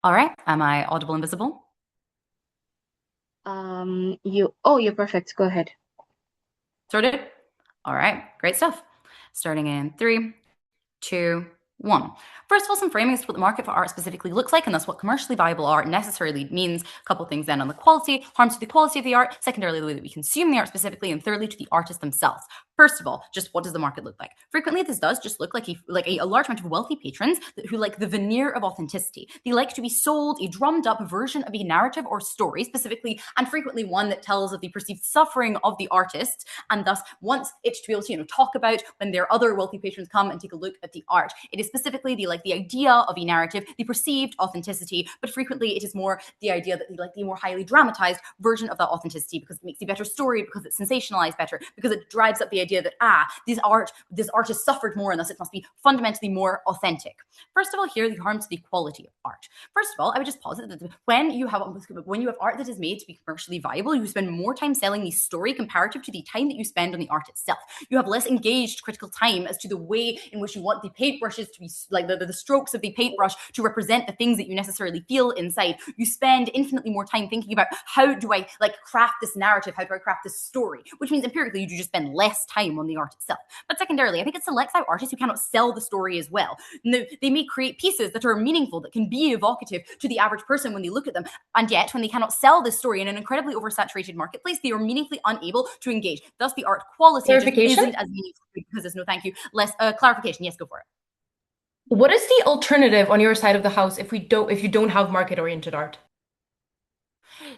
All right. Am I audible and visible? You're perfect. Go ahead. Sorted? All right. Great stuff. Starting in three, two, one. First of all, some framing as to what the market for art specifically looks like, and thus what commercially viable art necessarily means. A couple things then on the quality, harms to the quality of the art, secondarily, the way that we consume the art specifically, and thirdly, to the artists themselves. First of all, just what does the market look like? Frequently, this does just look like a large amount of wealthy patrons who like the veneer of authenticity. They like to be sold a drummed up version of a narrative or story, specifically, and frequently one that tells of the perceived suffering of the artist, and thus wants it to be able to talk about when their other wealthy patrons come and take a look at the art. It is specifically the idea of a narrative, the perceived authenticity, but frequently it is more the idea that the more highly dramatized version of that authenticity because it makes a better story, because it's sensationalized better, because it drives up the idea that this artist suffered more and thus it must be fundamentally more authentic. First of all, here the harms to the quality of art. First of all, I would just posit that when you have art that is made to be commercially viable, you spend more time selling the story comparative to the time that you spend on the art itself. You have less engaged critical time as to the way in which you want the paintbrushes to be like the strokes of the paintbrush to represent the things that you necessarily feel inside. You spend infinitely more time thinking about how do I craft this narrative, how do I craft this story, which means empirically you do just spend less time on the art itself. But secondarily, I think it selects out artists who cannot sell the story as well. They may create pieces that are meaningful, that can be evocative to the average person when they look at them, and yet when they cannot sell this story in an incredibly oversaturated marketplace, they are meaningfully unable to engage. Thus, the art quality just Clarification? isn't as meaningful because there's no thank you. Less clarification. Yes, go for it. What is the alternative on your side of the house if you don't have market-oriented art?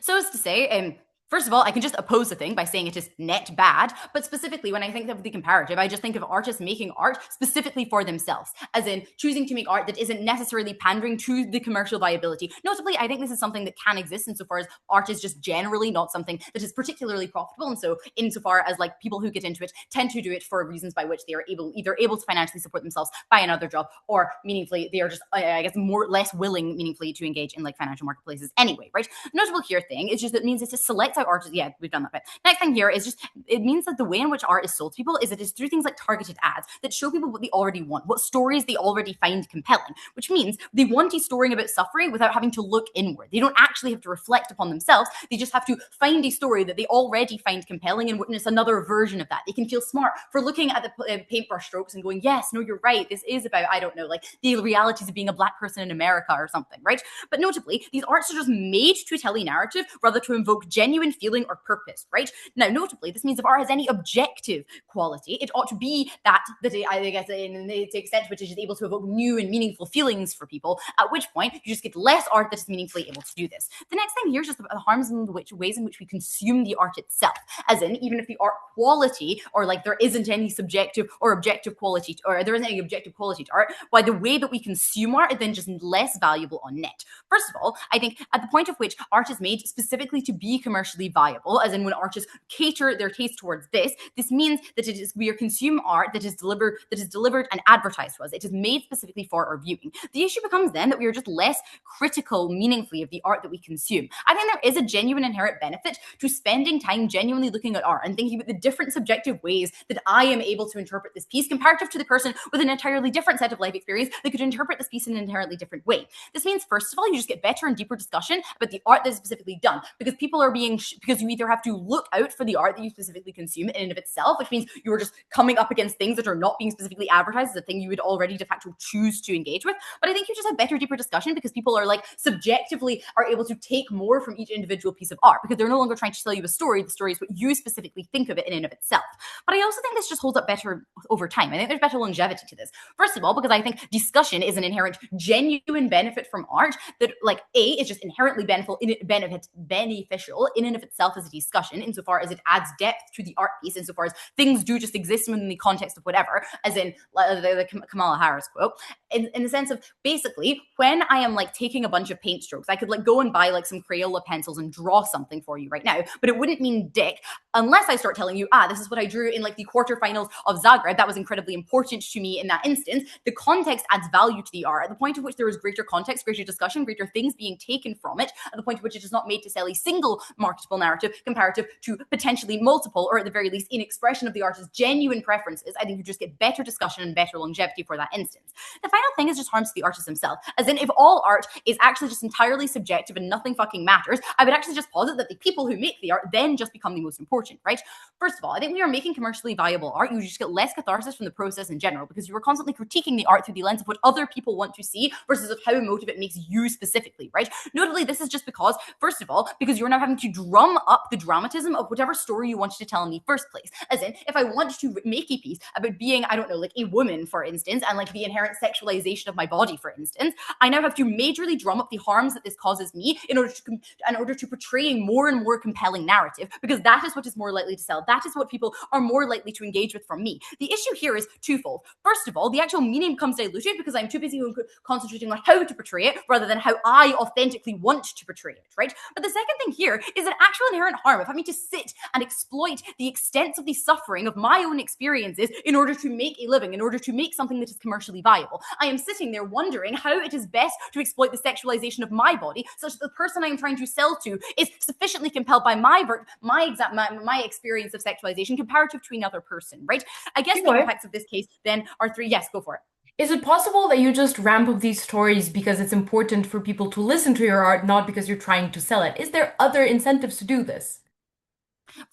So as to say, first of all, I can just oppose the thing by saying it is net bad. But specifically, when I think of the comparative, I just think of artists making art specifically for themselves, as in choosing to make art that isn't necessarily pandering to the commercial viability. Notably, I think this is something that can exist insofar as art is just generally not something that is particularly profitable. And so, insofar as people who get into it tend to do it for reasons by which they are either able to financially support themselves by another job, or meaningfully they are just, I guess, less willing meaningfully to engage in financial marketplaces anyway, right? Notable here thing is just that it means it's to select out artists. Yeah, we've done that bit. Next thing here is just it means that the way in which art is sold to people is it is through things like targeted ads that show people what they already want, what stories they already find compelling, which means they want a story about suffering without having to look inward. They don't actually have to reflect upon themselves. They just have to find a story that they already find compelling and witness another version of that. They can feel smart for looking at the paintbrush strokes and going, yes, no, you're right. This is about, I don't know, the realities of being a black person in America or something, right? But notably, these arts are just made to tell a narrative rather to invoke genuine feeling or purpose, right? Now, notably, this means if art has any objective quality, it ought to be that I guess in the extent to which it is able to evoke new and meaningful feelings for people, at which point you just get less art that is meaningfully able to do this. The next thing here is just the harms in which ways in which we consume the art itself, as in even if the art quality or there isn't any subjective or objective quality, or there isn't any objective quality to art, why the way that we consume art is then just less valuable on net. First of all, I think at the point of which art is made specifically to be commercially viable, as in when artists cater their taste towards this means that we are consume art that is delivered and advertised to us. It is made specifically for our viewing. The issue becomes then that we are just less critical meaningfully of the art that we consume. I think there is a genuine inherent benefit to spending time genuinely looking at art and thinking about the different subjective ways that I am able to interpret this piece comparative to the person with an entirely different set of life experience that could interpret this piece in an entirely different way. This means, first of all, you just get better and deeper discussion about the art that is specifically done, because people are because you either have to look out for the art that you specifically consume in and of itself, which means you are just coming up against things that are not being specifically advertised as a thing you would already de facto choose to engage with. But I think you just have better, deeper discussion because people are subjectively are able to take more from each individual piece of art because they're no longer trying to tell you a story. The story is what you specifically think of it in and of itself. But I also think this just holds up better over time. I think there's better longevity to this. First of all, because I think discussion is an inherent genuine benefit from art that is just inherently beneficial in and of itself as a discussion, insofar as it adds depth to the art piece, insofar as things do just exist within the context of whatever, as in the Kamala Harris quote, in the sense of basically when I am taking a bunch of paint strokes, I could go and buy some Crayola pencils and draw something for you right now, but it wouldn't mean dick unless I start telling you, this is what I drew in the quarterfinals of Zagreb. That was incredibly important to me in that instance. The context adds value to the art. At the point at which there is greater context, greater discussion, greater things being taken from it, at the point at which it is not made to sell a single market multiple narrative comparative to potentially multiple, or at the very least in expression of the artist's genuine preferences, I think you just get better discussion and better longevity for that instance. The final thing is just harms to the artist himself, as in if all art is actually just entirely subjective and nothing fucking matters, I would actually just posit that the people who make the art then just become the most important, right? First of all, I think when you're making commercially viable art, you just get less catharsis from the process in general, because you are constantly critiquing the art through the lens of what other people want to see versus of how emotive it makes you specifically, right? Notably, this is just because, first of all, because you're now having to drum up the dramatism of whatever story you wanted to tell in the first place. As in, if I want to make a piece about being, I don't know, like a woman, for instance, and like the inherent sexualization of my body, for instance, I now have to majorly drum up the harms that this causes me in order to portraying more and more compelling narrative, because that is what is more likely to sell. That is what people are more likely to engage with from me. The issue here is twofold. First of all, the actual meaning becomes diluted because I'm too busy concentrating on how to portray it rather than how I authentically want to portray it, right? But the second thing here is an actual inherent harm of having to sit and exploit the extent of the suffering of my own experiences in order to make a living, in order to make something that is commercially viable. I am sitting there wondering how it is best to exploit the sexualization of my body such that the person I am trying to sell to is sufficiently compelled by my experience of sexualization comparative to another person, right? I guess the impacts of this case then are three. Yes, go for it. Is it possible that you just ramp up these stories because it's important for people to listen to your art, not because you're trying to sell it? Is there other incentives to do this?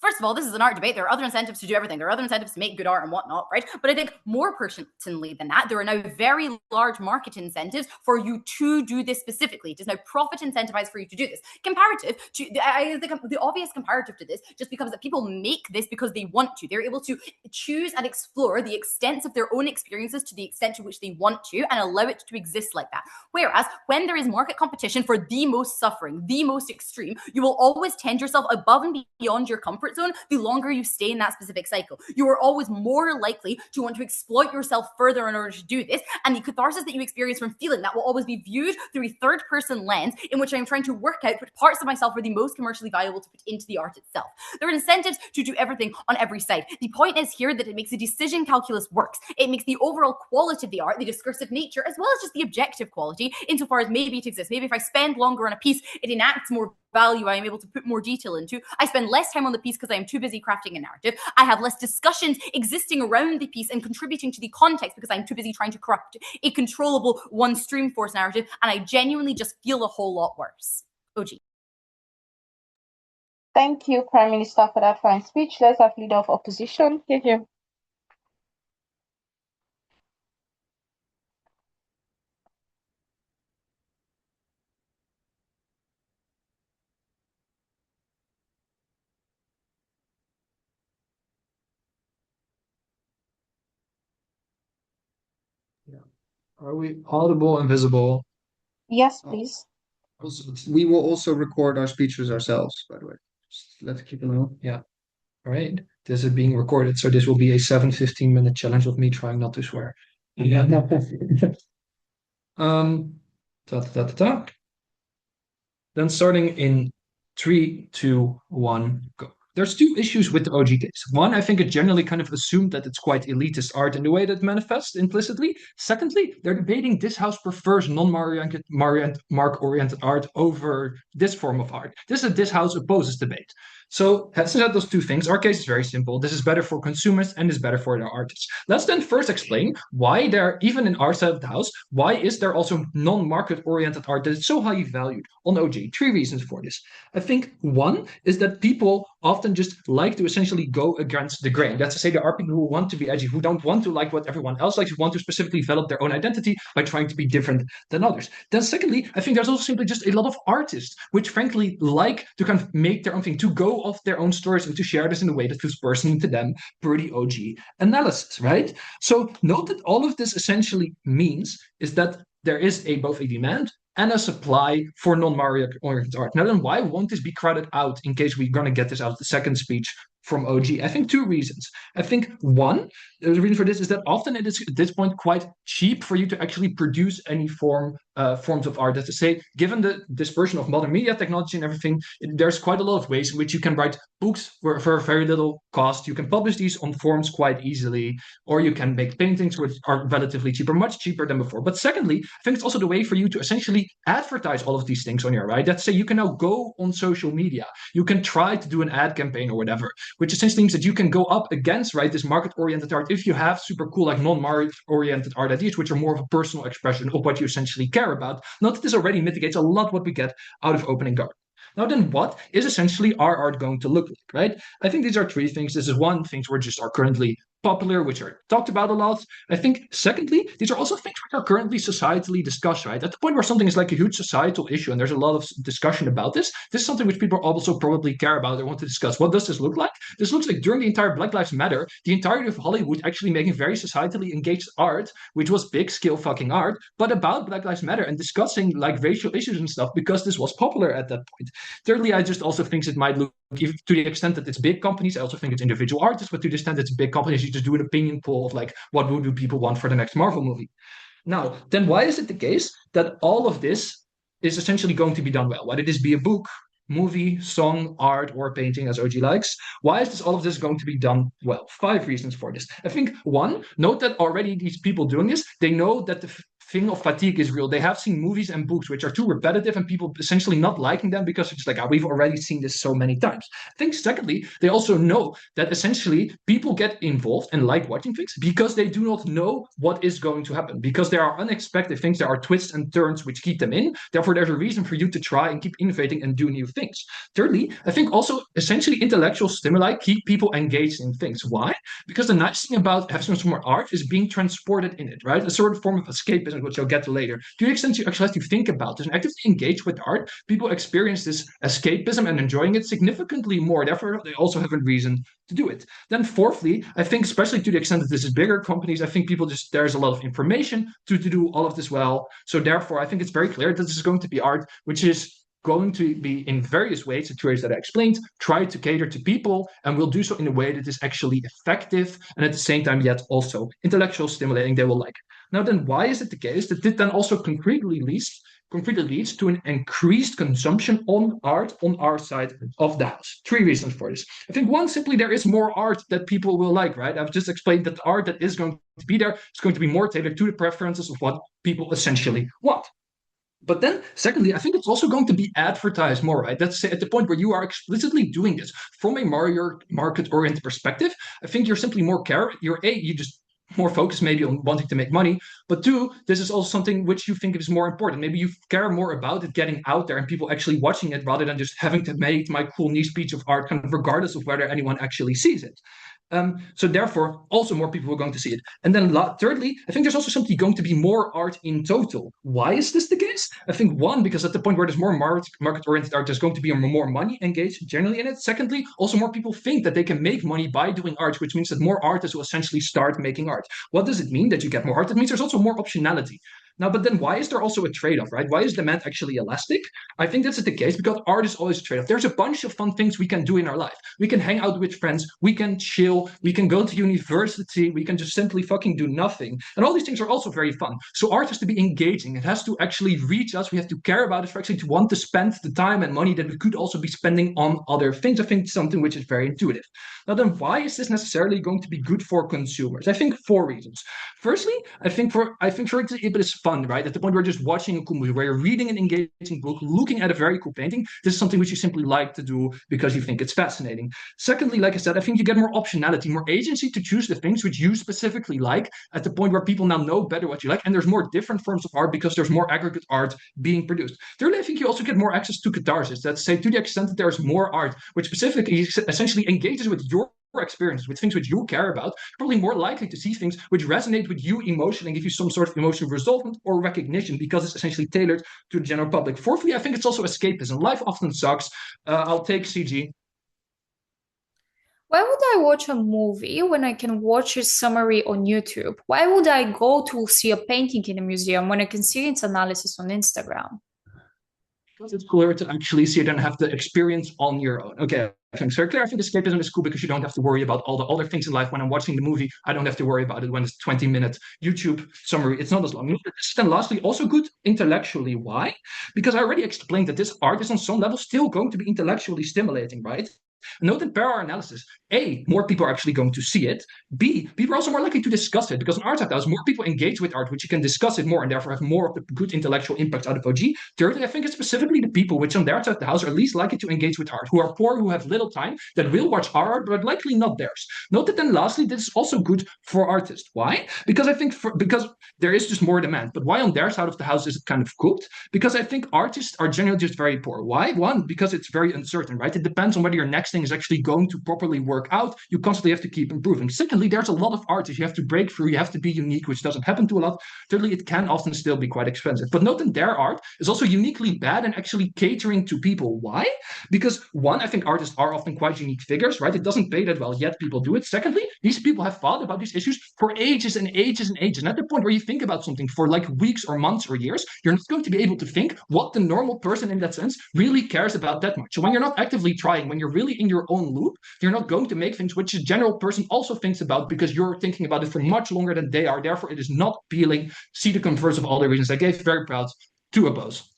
First of all, this is an art debate. There are other incentives to do everything. There are other incentives to make good art and whatnot, right? But I think more personally than that, there are now very large market incentives for you to do this specifically. It is now profit incentivized for you to do this. Comparative to, I think the obvious comparative to this just becomes that people make this because they want to. They're able to choose and explore the extents of their own experiences to the extent to which they want to and allow it to exist like that. Whereas when there is market competition for the most suffering, the most extreme, you will always tend yourself above and beyond your comfort zone the longer you stay in that specific cycle. You are always more likely to want to exploit yourself further in order to do this, and the catharsis that you experience from feeling that will always be viewed through a third-person lens in which I am trying to work out what parts of myself are the most commercially viable to put into the art itself. There are incentives to do everything on every side. The point is here that it makes the decision calculus works. It makes the overall quality of the art, the discursive nature, as well as just the objective quality, insofar as maybe it exists. Maybe if I spend longer on a piece, it enacts more value, I am able to put more detail into. I spend less time on the piece because I am too busy crafting a narrative. I have less discussions existing around the piece and contributing to the context because I'm too busy trying to craft a controllable one stream force narrative, and I genuinely just feel a whole lot worse. OG. Thank you, Prime Minister, for that fine speech. Let's have Leader of Opposition. Hear him. Yeah. Are we audible and visible? Yes, please. We will also record our speeches ourselves, by the way. Just let's keep a note. Yeah. All right. This is being recorded, so this will be a 15-minute challenge of me trying not to swear. Yeah. Ta, ta, ta, ta. Then starting in 3, 2, 1, go. There's two issues with the OG case. One, I think it generally kind of assumed that it's quite elitist art in the way that manifests implicitly. Secondly, they're debating this house prefers mark-oriented art over this form of art. This house opposes debate. So having said those two things, our case is very simple. This is better for consumers and is better for the artists. Let's then first explain why there, even in our side of the house, why is there also non-market oriented art that is so highly valued on OG? Three reasons for this. I think one is that people often just like to essentially go against the grain. That's to say, there are people who want to be edgy, who don't want to like what everyone else likes, who want to specifically develop their own identity by trying to be different than others. Then secondly, I think there's also simply just a lot of artists which frankly like to kind of make their own thing, to go off their own stories and to share this in a way that feels personal to them per the OG analysis, right? So note that all of this essentially means is that there is both a demand and a supply for non-market oriented art. Now then, why won't this be crowded out in case we're going to get this out of the second speech from OG? I think two reasons. I think one, the reason for this is that often it is at this point quite cheap for you to actually produce any forms of art. That's to say, given the dispersion of modern media technology and everything, there's quite a lot of ways in which you can write books for very little cost. You can publish these on forums quite easily, or you can make paintings which are relatively cheaper, much cheaper than before. But secondly, I think it's also the way for you to essentially advertise all of these things on your right. Let's say you can now go on social media. You can try to do an ad campaign or whatever, which essentially means that you can go up against, right, this market-oriented art if you have super cool, like non-market-oriented art ideas, which are more of a personal expression of what you essentially care about. Not that this already mitigates a lot what we get out of opening garden. Now then, what is essentially our art going to look like, right? I think these are three things. This is one, things which just are currently popular, which are talked about a lot. I think, secondly, these are also things which are currently societally discussed, right? At the point where something is like a huge societal issue and there's a lot of discussion about this is something which people also probably care about or want to discuss. What does this look like? This looks like during the entire Black Lives Matter, the entirety of Hollywood actually making very societally engaged art, which was big scale fucking art, but about Black Lives Matter and discussing like racial issues and stuff because this was popular at that point. Thirdly, I just also think it might look, to the extent that it's big companies, I also think it's individual artists, but to the extent it's big companies, you just do an opinion poll of like, what do people want for the next Marvel movie? Now, then why is it the case that all of this is essentially going to be done well? Whether this be a book, movie, song, art, or painting, as OG likes. Why is all of this going to be done well? 5 reasons for this. I think one, note that already these people doing this, they know that the thing of fatigue is real. They have seen movies and books which are too repetitive and people essentially not liking them because it's like, we've already seen this so many times. I think secondly, they also know that essentially people get involved and like watching things because they do not know what is going to happen, because there are unexpected things, there are twists and turns which keep them in. Therefore, there's a reason for you to try and keep innovating and do new things. Thirdly, I think also essentially intellectual stimuli keep people engaged in things. Why? Because the nice thing about having some more art is being transported in it, right? A sort of form of escapism, which I'll get to later. To the extent you actually have to think about this and actively engage with art, people experience this escapism and enjoying it significantly more. Therefore, they also have a reason to do it. Then fourthly, I think especially to the extent that this is bigger companies, I think people just, there's a lot of information to do all of this well. So therefore, I think it's very clear that this is going to be art, which is going to be in various ways, the ways that I explained, try to cater to people, and will do so in a way that is actually effective and at the same time yet also intellectual stimulating. They will like it. Now then, why is it the case that this then also concretely leads to an increased consumption on art on our side of the house? 3 reasons for this. I think one, simply there is more art that people will like, right? I've just explained that the art that is going to be there is going to be more tailored to the preferences of what people essentially want. But then, secondly, I think it's also going to be advertised more, right? That's at the point where you are explicitly doing this from a market-oriented perspective. I think you're simply more you just more focused maybe on wanting to make money. But 2, this is also something which you think is more important. Maybe you care more about it getting out there and people actually watching it rather than just having to make my cool niche piece of art, kind of regardless of whether anyone actually sees it. So therefore, also more people are going to see it. And then thirdly, I think there's also simply going to be more art in total. Why is this the case? I think one, because at the point where there's more market-oriented art, there's going to be more money engaged generally in it. Secondly, also more people think that they can make money by doing art, which means that more artists will essentially start making art. What does it mean that you get more art? It means there's also more optionality. Now, but then why is there also a trade-off, right? Why is demand actually elastic? I think that's the case because art is always a trade-off. There's a bunch of fun things we can do in our life. We can hang out with friends. We can chill. We can go to university. We can just simply fucking do nothing. And all these things are also very fun. So art has to be engaging. It has to actually reach us. We have to care about it for actually to want to spend the time and money that we could also be spending on other things. I think it's something which is very intuitive. Now then, why is this necessarily going to be good for consumers? I think 4 reasons. Firstly, I think for it is fun, right? At the point where you're just watching a cool movie, where you're reading an engaging book, looking at a very cool painting, this is something which you simply like to do because you think it's fascinating. Secondly, like I said, I think you get more optionality, more agency to choose the things which you specifically like at the point where people now know better what you like, and there's more different forms of art because there's more aggregate art being produced. Thirdly, I think you also get more access to catharsis. That's say to the extent that there's more art which specifically essentially engages with your experiences, with things which you care about, probably more likely to see things which resonate with you emotionally and give you some sort of emotional resolvement or recognition because it's essentially tailored to the general public. Fourthly, I think it's also escapism. Life often sucks. I'll take CG. Why would I watch a movie when I can watch a summary on YouTube? Why would I go to see a painting in a museum when I can see its analysis on Instagram? Because it's cooler to actually see it and have the experience on your own. Okay, things very clear. I think escapism is cool because you don't have to worry about all the other things in life. When I'm watching the movie, I don't have to worry about it. When it's 20-minute YouTube summary, it's not as long. Then lastly, also good intellectually. Why? Because I already explained that this art is on some level still going to be intellectually stimulating, right? Note that per our analysis, A, more people are actually going to see it. B, people are also more likely to discuss it because in art house, more people engage with art, which you can discuss it more and therefore have more of the good intellectual impact out of OG. Thirdly, I think it's specifically the people which on their side of the house are least likely to engage with art, who are poor, who have little time, that will watch our art, but likely not theirs. Note that then lastly, this is also good for artists. Why? Because I think because there is just more demand. But why on their side of the house is it kind of cooked? Because I think artists are generally just very poor. Why? One, because it's very uncertain, right? It depends on whether your next thing is actually going to properly work out. You constantly have to keep improving. Secondly, there's a lot of artists you have to break through. You have to be unique, which doesn't happen to a lot. Thirdly, it can often still be quite expensive. But note that their art is also uniquely bad and actually catering to people. Why? Because one, I think artists are often quite unique figures, right? It doesn't pay that well, yet people do it. Secondly, these people have thought about these issues for ages and ages and ages. And at the point where you think about something for like weeks or months or years, you're not going to be able to think what the normal person in that sense really cares about that much. So when you're not actively trying, when you're really in your own loop, you're not going to make things which a general person also thinks about because you're thinking about it for much longer than they are. Therefore, it is not appealing. See the converse of all the reasons I gave. Very proud to oppose.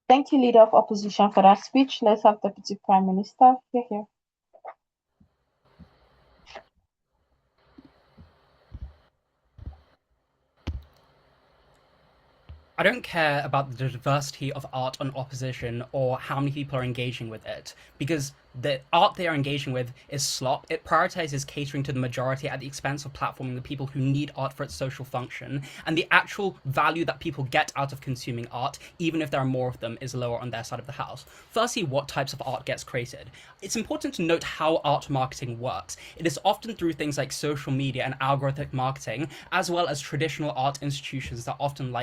Thank you, Leader of Opposition, for that speech. Let's have Deputy Prime Minister here. I don't care about the diversity of art on opposition or how many people are engaging with it, because the art they are engaging with is slop. It prioritizes catering to the majority at the expense of platforming the people who need art for its social function, and the actual value that people get out of consuming art, even if there are more of them, is lower on their side of the house. Firstly, what types of art gets created? It's important to note how art marketing works. It is often through things like social media and algorithmic marketing, as well as traditional art institutions that often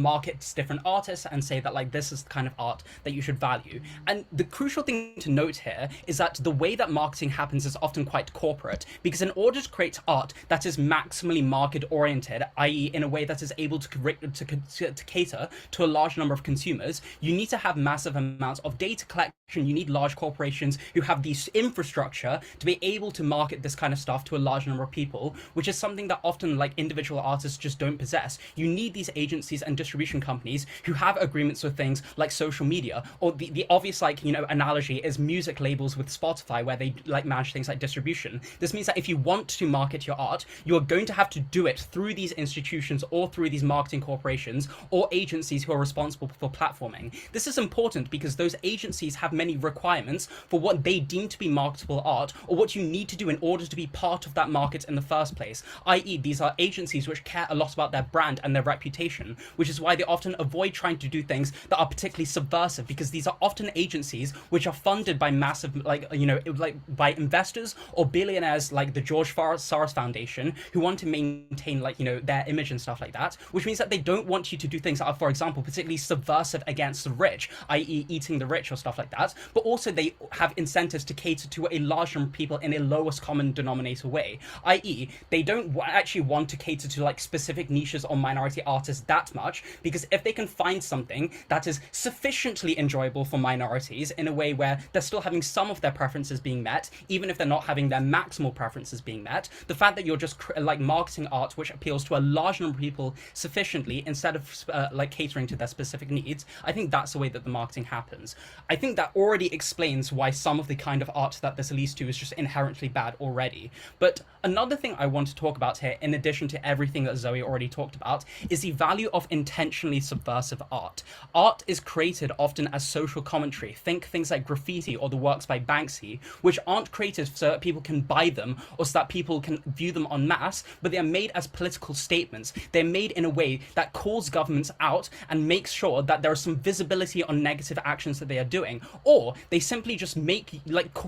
market different artists and say that this is the kind of art that you should value. And the crucial thing to note here is that the way that marketing happens is often quite corporate, because in order to create art that is maximally market oriented, i.e. in a way that is able to cater to a large number of consumers, you need to have massive amounts of data collection. You need large corporations who have the infrastructure to be able to market this kind of stuff to a large number of people, which is something that often individual artists just don't possess. You need these agencies and distribution companies who have agreements with things like social media, or the obvious analogy is music labels with Spotify, where they manage things like distribution. This means that if you want to market your art, you are going to have to do it through these institutions or through these marketing corporations or agencies who are responsible for platforming. This is important because those agencies have many requirements for what they deem to be marketable art, or what you need to do in order to be part of that market in the first place, i.e. these are agencies which care a lot about their brand and their reputation, which is why they often avoid trying to do things that are particularly subversive, because these are often agencies which are funded by massive by investors or billionaires like the George Soros Foundation, who want to maintain their image and stuff like that, which means that they don't want you to do things that are, for example, particularly subversive against the rich, i.e. eating the rich or stuff like that, but also they have incentives to cater to a large number of people in a lowest common denominator way, i.e. they don't actually want to cater to specific niches or minority artists that much, because if they can find something that is sufficiently enjoyable for minorities in a way where they're still having some of their preferences being met, even if they're not having their maximal preferences being met, the fact that you're just marketing art which appeals to a large number of people sufficiently instead of catering to their specific needs, I think that's the way that the marketing happens. I think that already explains why some of the kind of art that this leads to is just inherently bad already. But another thing I want to talk about here, in addition to everything that Zoe already talked about, is the value of intentionally subversive art. Art is created often as social commentary. Think things like graffiti or the works by Banksy, which aren't created so that people can buy them or so that people can view them en masse, but they are made as political statements. They're made in a way that calls governments out and makes sure that there is some visibility on negative actions that they are doing, or they simply just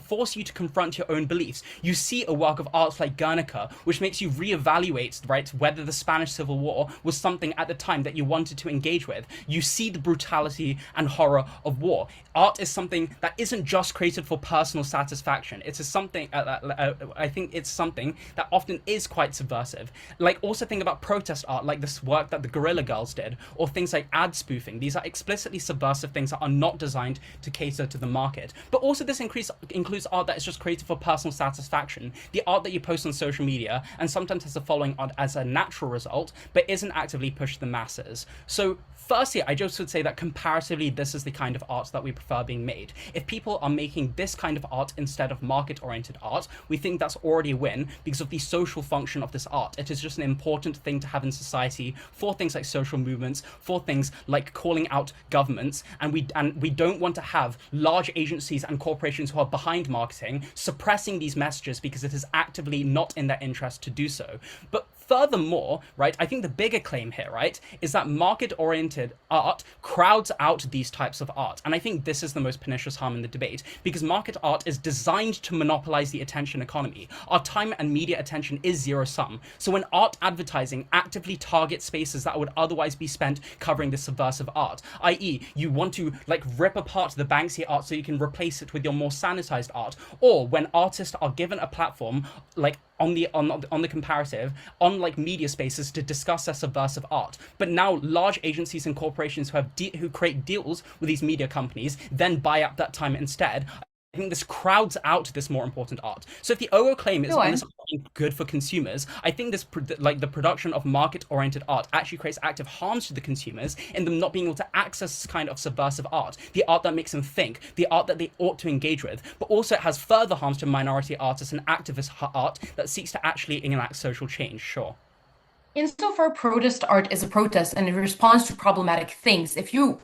force you to confront your own beliefs. You see a work of art like Guernica, which makes you reevaluate, whether the Spanish Civil War was something at the time that you wanted to engage with. You see the brutality and horror of war. Art is something that isn't just created created for personal satisfaction. It is something, I think it's something that often is quite subversive. Like, also think about protest art, like this work that the Guerrilla Girls did, or things like ad spoofing. These are explicitly subversive things that are not designed to cater to the market. But also this includes art that is just created for personal satisfaction. The art that you post on social media and sometimes has a following as a natural result, but isn't actively pushed to the masses. So firstly, I just would say that comparatively, this is the kind of art that we prefer being made. If people are making this kind of art instead of market-oriented art, we think that's already a win because of the social function of this art. It is just an important thing to have in society for things like social movements, for things like calling out governments, and we don't want to have large agencies and corporations who are behind marketing suppressing these messages because it is actively not in their interest to do so. But furthermore, right, I think the bigger claim here, right, is that market-oriented art crowds out these types of art. And I think this is the most pernicious harm in the debate, because market art is designed to monopolize the attention economy. Our time and media attention is zero-sum. So when art advertising actively targets spaces that would otherwise be spent covering this subversive art, i.e. you want to like rip apart the Banksy art so you can replace it with your more sanitized art, or when artists are given a platform like on the comparative on like media spaces to discuss their subversive art, but now large agencies and corporations who create deals with these media companies then buy up that time instead. I think this crowds out this more important art. So if the OO claim is honestly good for consumers, I think this the production of market-oriented art actually creates active harms to the consumers in them not being able to access this kind of subversive art, the art that makes them think, the art that they ought to engage with. But also it has further harms to minority artists and activist art that seeks to actually enact social change. Sure. Insofar protest art is a protest and it responds to problematic things. If you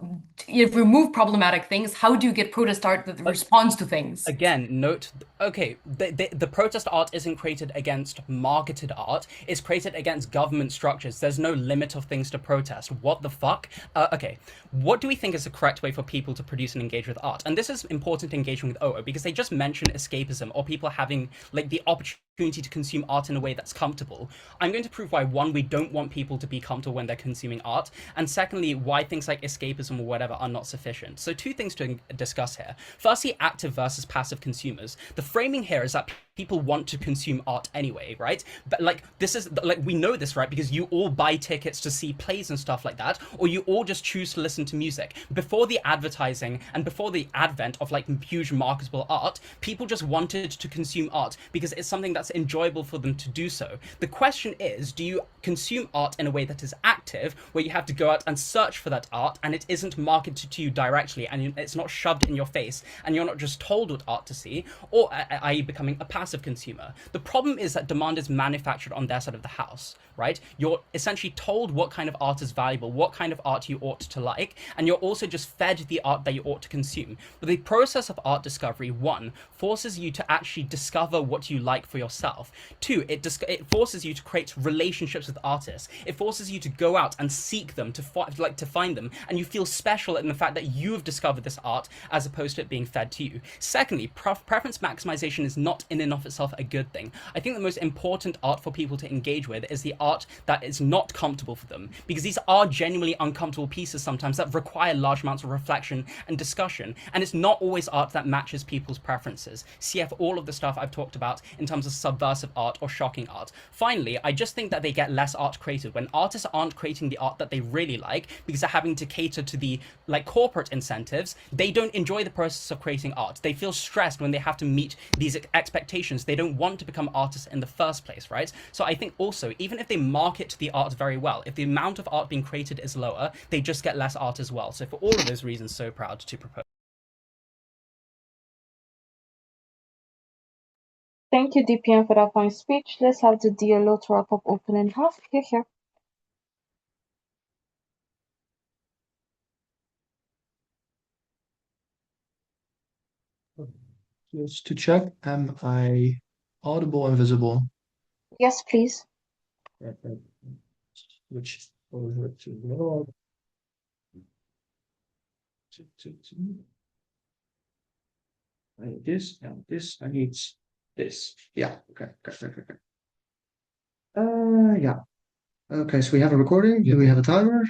remove problematic things, how do you get protest art that responds to things? Again, note, okay, the protest art isn't created against marketed art, it's created against government structures. There's no limit of things to protest. What the fuck? Okay, what do we think is the correct way for people to produce and engage with art? And this is important to engagement with OO because they just mention escapism or people having like the opportunity to consume art in a way that's comfortable. I'm going to prove why, one, we don't want people to be comfortable when they're consuming art, and secondly, why things like escapism or whatever are not sufficient. So two things to discuss here. Firstly, active versus passive consumers. The framing here is that people want to consume art anyway, right? But like this is like we know this, right? Because you all buy tickets to see plays and stuff like that, or you all just choose to listen to music. Before the advertising and before the advent of like huge marketable art, people just wanted to consume art because it's something that's enjoyable for them to do so. The question is, do you consume art in a way that is active, where you have to go out and search for that art and it isn't marketed to you directly and it's not shoved in your face and you're not just told what art to see, or are you becoming a passive consumer? The problem is that demand is manufactured on their side of the house, right? You're essentially told what kind of art is valuable, what kind of art you ought to like, and you're also just fed the art that you ought to consume. But the process of art discovery, one, forces you to actually discover what you like for yourself. Two, it forces you to create relationships with artists. It forces you to go out and seek them, to find them, and you feel special in the fact that you have discovered this art as opposed to it being fed to you. Secondly, preference maximization is not in and of itself a good thing. I think the most important art for people to engage with is the art that is not comfortable for them, because these are genuinely uncomfortable pieces sometimes that require large amounts of reflection and discussion, and it's not always art that matches people's preferences. CF all of the stuff I've talked about in terms of subversive art or shocking art. Finally, I just think that they get less art created when artists aren't creating the art that they really like because they're having to cater to the like corporate incentives. They don't enjoy the process of creating art. They feel stressed when they have to meet these expectations. They don't want to become artists in the first place, right? So I think also, even if they market the art very well, if the amount of art being created is lower, they just get less art as well. So for all of those reasons, so proud to propose. Thank you, DPM, for that fine speech. Let's have the DLO to wrap up opening half. Here. Just to check, am I audible and visible? Yes, please. Which over to the I need this and this. I need this. Yeah. Okay. Yeah. Okay. So we have a recording. Do we have a timer?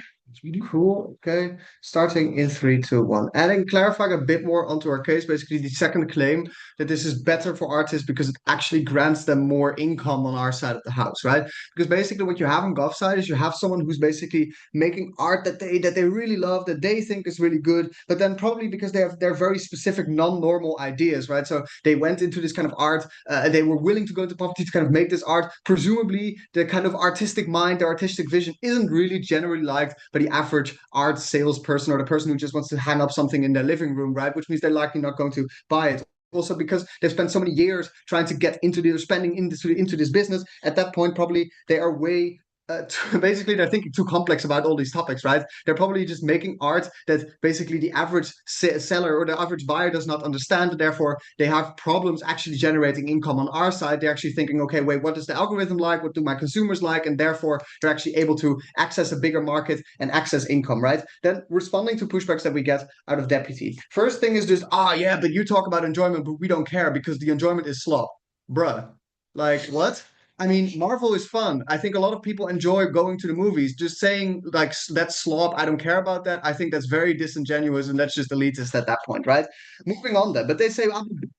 Cool. Okay. Starting in 3, 2, 1. Adding, clarifying a bit more onto our case, basically the second claim that this is better for artists because it actually grants them more income on our side of the house, right? Because basically what you have on Gov side is you have someone who's basically making art that they really love, that they think is really good, but then probably because they have their very specific non-normal ideas, right? So they went into this kind of art, they were willing to go into poverty to kind of make this art. Presumably the kind of artistic mind, the artistic vision isn't really generally liked by the average art salesperson or the person who just wants to hang up something in their living room, right? Which means they're likely not going to buy it. Also because they've spent so many years trying to get into the spending into this business. At that point, probably they are way basically they're thinking too complex about all these topics, right? They're probably just making art that basically the average seller or the average buyer does not understand, and therefore they have problems actually generating income on our side. They're actually thinking, okay, wait, what is the algorithm like? What do my consumers like? And therefore they're actually able to access a bigger market and access income, right? Then responding to pushbacks that we get out of Deputy. First thing is just, yeah, but you talk about enjoyment, but we don't care because the enjoyment is slop. Bruh, like what? I mean, Marvel is fun. I think a lot of people enjoy going to the movies. Just saying like that's slop, I don't care about that. I think that's very disingenuous and that's just elitist at that point, right? Moving on then, but they say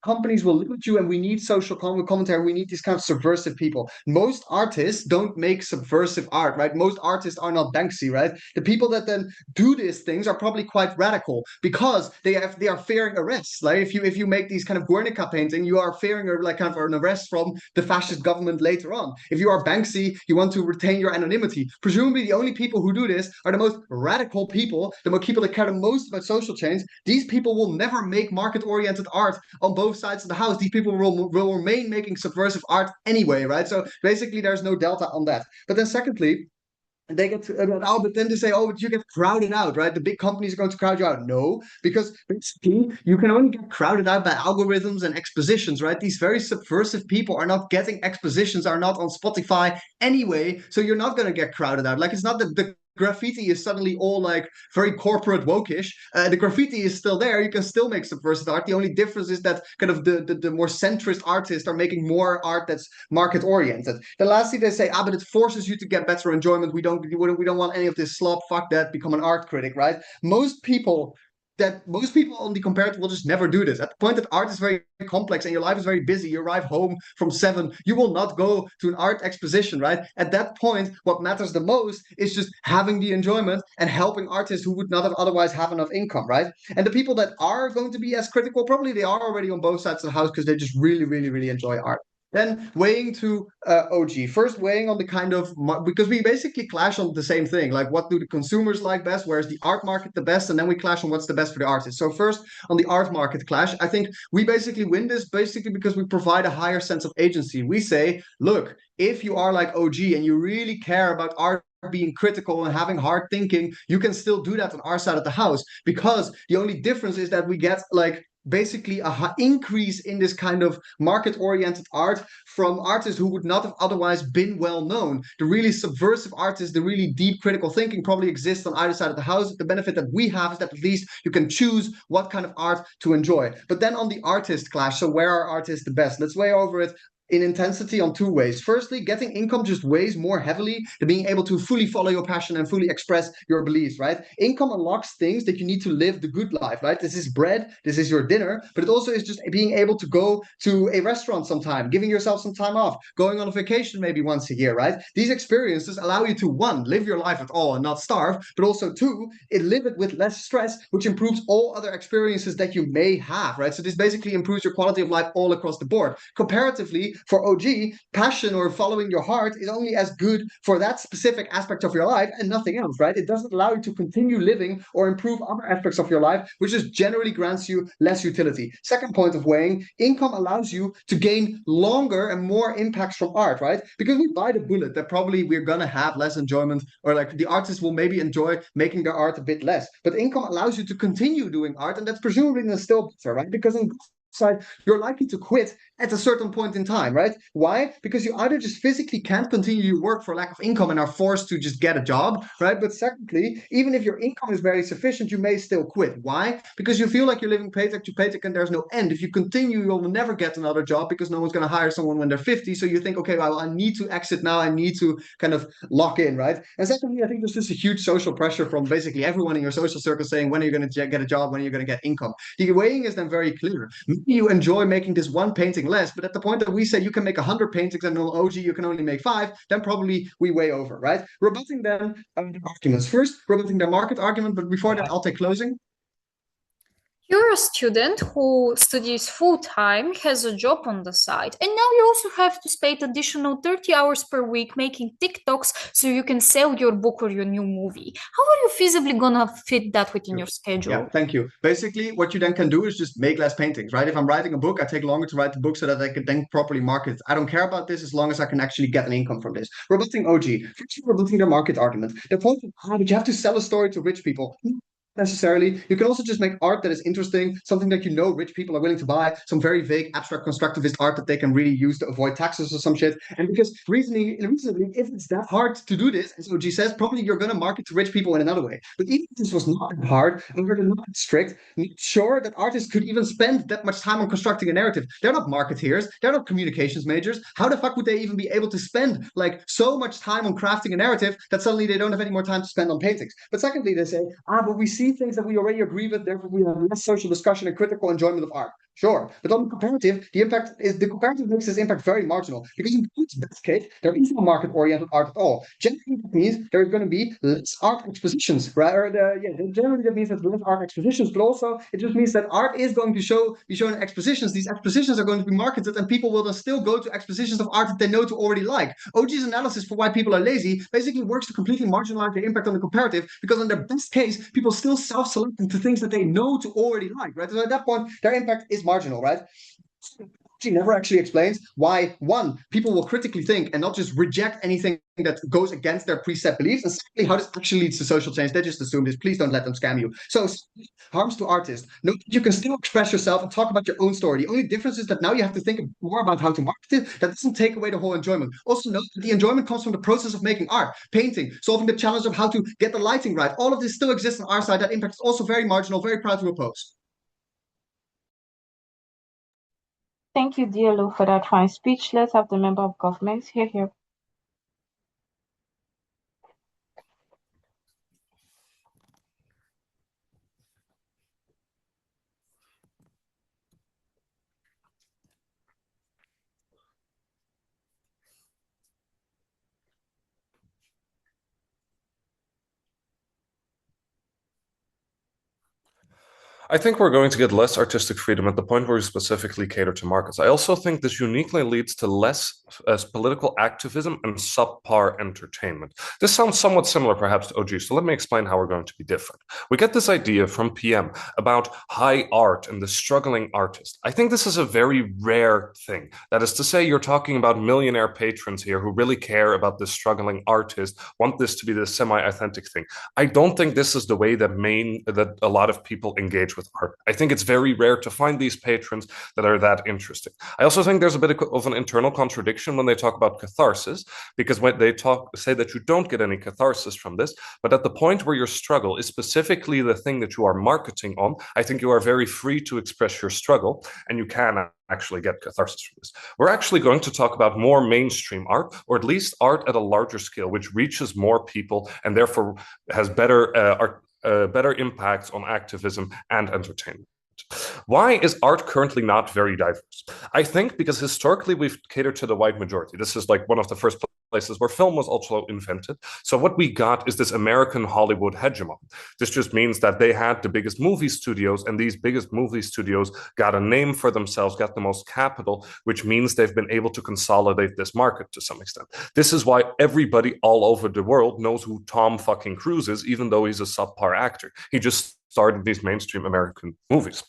companies will limit you, and we need social commentary. We need these kind of subversive people. Most artists don't make subversive art, right? Most artists are not Banksy, right? The people that then do these things are probably quite radical because they are fearing arrests. Like if you make these kind of Guernica painting, you are fearing like kind of an arrest from the fascist government later on. If you are Banksy, you want to retain your anonymity. Presumably, the only people who do this are the most radical people, the people that care the most about social change. These people will never make market-oriented art on both sides of the house. These people will remain making subversive art anyway, right? So basically, there's no delta on that. But then secondly, they get but then they say, but you get crowded out, right? The big companies are going to crowd you out. No, because basically you can only get crowded out by algorithms and expositions, right? These very subversive people are not getting expositions, are not on Spotify anyway, so you're not going to get crowded out. Like it's not that the graffiti is suddenly all like very corporate wokish. The graffiti is still there. You can still make subversive art. The only difference is that kind of the more centrist artists are making more art that's market oriented. Then lastly, they say, but it forces you to get better enjoyment. We don't want any of this slop. Fuck that. Become an art critic, right? Most people on the comparative will just never do this. At the point that art is very complex and your life is very busy, you arrive home from 7, you will not go to an art exposition, right? At that point, what matters the most is just having the enjoyment and helping artists who would not have otherwise have enough income, right? And the people that are going to be as critical, probably they are already on both sides of the house because they just really, really, really enjoy art. Then weighing to OG. First, weighing on the kind of, because we basically clash on the same thing. Like, what do the consumers like best? Where's the art market the best? And then we clash on what's the best for the artist. So first, on the art market clash, I think we basically win this basically because we provide a higher sense of agency. We say, look, if you are like OG and you really care about art being critical and having hard thinking, you can still do that on our side of the house, because the only difference is that we get like basically a increase in this kind of market-oriented art from artists who would not have otherwise been well known. The really subversive artists, the really deep critical thinking probably exists on either side of the house. The benefit that we have is that at least you can choose what kind of art to enjoy. But then on the artist clash, so where are artists the best? Let's weigh over it in intensity on 2 ways. Firstly, getting income just weighs more heavily than being able to fully follow your passion and fully express your beliefs, right? Income unlocks things that you need to live the good life, right? This is bread, this is your dinner, but it also is just being able to go to a restaurant sometime, giving yourself some time off, going on a vacation maybe once a year, right? These experiences allow you to, 1, live your life at all and not starve, but also 2, live it with less stress, which improves all other experiences that you may have, right? So this basically improves your quality of life all across the board. Comparatively, for OG, passion or following your heart is only as good for that specific aspect of your life and nothing else, right? It doesn't allow you to continue living or improve other aspects of your life, which just generally grants you less utility. Second point of weighing, income allows you to gain longer and more impacts from art, right? Because we buy the bullet that probably we're gonna have less enjoyment, or like the artist will maybe enjoy making their art a bit less. But income allows you to continue doing art, and that's presumably still better, right? Because in side, you're likely to quit at a certain point in time, right? Why? Because you either just physically can't continue your work for lack of income and are forced to just get a job, right? But secondly, even if your income is very sufficient, you may still quit. Why? Because you feel like you're living paycheck to paycheck and there's no end. If you continue, you'll never get another job because no one's going to hire someone when they're 50. So you think, okay, well, I need to exit now. I need to kind of lock in, right? And secondly, I think there's just a huge social pressure from basically everyone in your social circle saying, when are you going to get a job? When are you going to get income? The weighing is then very clear. Maybe you enjoy making this one painting less, but at the point that we say you can make 100 paintings and on OG you can only make 5, then probably we weigh over, right? Rebutting them arguments. First, rebutting their market argument, but before that, I'll take closing. You're a student who studies full-time, has a job on the side, and now you also have to spend additional 30 hours per week making TikToks so you can sell your book or your new movie. How are you feasibly gonna fit that within your schedule? Yeah, thank you. Basically, what you then can do is just make less paintings, right? If I'm writing a book, I take longer to write the book so that I can then properly market it. I don't care about this as long as I can actually get an income from this. Rebutting OG. First, rebutting their market argument. The point is, but you have to sell a story to rich people. Necessarily. You can also just make art that is interesting, something that you know rich people are willing to buy, some very vague abstract constructivist art that they can really use to avoid taxes or some shit. And because reasonably, if it's that hard to do this, as OG says, probably you're going to market to rich people in another way. But even if this was not that hard and we're not that strict, I'm not sure that artists could even spend that much time on constructing a narrative. They're not marketeers, they're not communications majors. How the fuck would they even be able to spend like so much time on crafting a narrative that suddenly they don't have any more time to spend on paintings? But secondly, they say, but we see things that we already agree with, therefore we have less social discussion and critical enjoyment of art. Sure, but on the comparative, the comparative makes this impact very marginal because in its best case, there is no market-oriented art at all. Generally, that means there is going to be less art expositions, right? Generally that means that less art expositions, but also it just means that art is going to be shown in expositions. These expositions are going to be marketed, and people will then still go to expositions of art that they know to already like. OG's analysis for why people are lazy basically works to completely marginalize the impact on the comparative because in their best case, people still self-select into things that they know to already like, right? So at that point, their impact is marginal, right? She never actually explains why, one, people will critically think and not just reject anything that goes against their preset beliefs, and secondly, how this actually leads to social change. They just assume this. Please don't let them scam you. So, harms to artists. Note that you can still express yourself and talk about your own story. The only difference is that now you have to think more about how to market it. That doesn't take away the whole enjoyment. Also, note that the enjoyment comes from the process of making art, painting, solving the challenge of how to get the lighting right. All of this still exists on our side. That impact is also very marginal, very proud to oppose. Thank you, dear Lou, for that fine speech. Let's have the member of government here. I think we're going to get less artistic freedom at the point where we specifically cater to markets. I also think this uniquely leads to less political activism and subpar entertainment. This sounds somewhat similar perhaps to OG, so let me explain how we're going to be different. We get this idea from PM about high art and the struggling artist. I think this is a very rare thing. That is to say, you're talking about millionaire patrons here who really care about this struggling artist, want this to be the semi-authentic thing. I don't think this is the way that a lot of people engage with art. I think it's very rare to find these patrons that are that interesting. I also think there's a bit of an internal contradiction when they talk about catharsis, because when they say that you don't get any catharsis from this, but at the point where your struggle is specifically the thing that you are marketing on, I think you are very free to express your struggle, and you can actually get catharsis from this. We're actually going to talk about more mainstream art, or at least art at a larger scale, which reaches more people and therefore has better impacts on activism and entertainment. Why is art currently not very diverse? I think because historically we've catered to the white majority. This is like one of the first places where film was also invented. So what we got is this American Hollywood hegemon. This just means that they had the biggest movie studios, and these biggest movie studios got a name for themselves, got the most capital, which means they've been able to consolidate this market to some extent. This is why everybody all over the world knows who Tom fucking Cruise is, even though he's a subpar actor. He just starred in these mainstream American movies.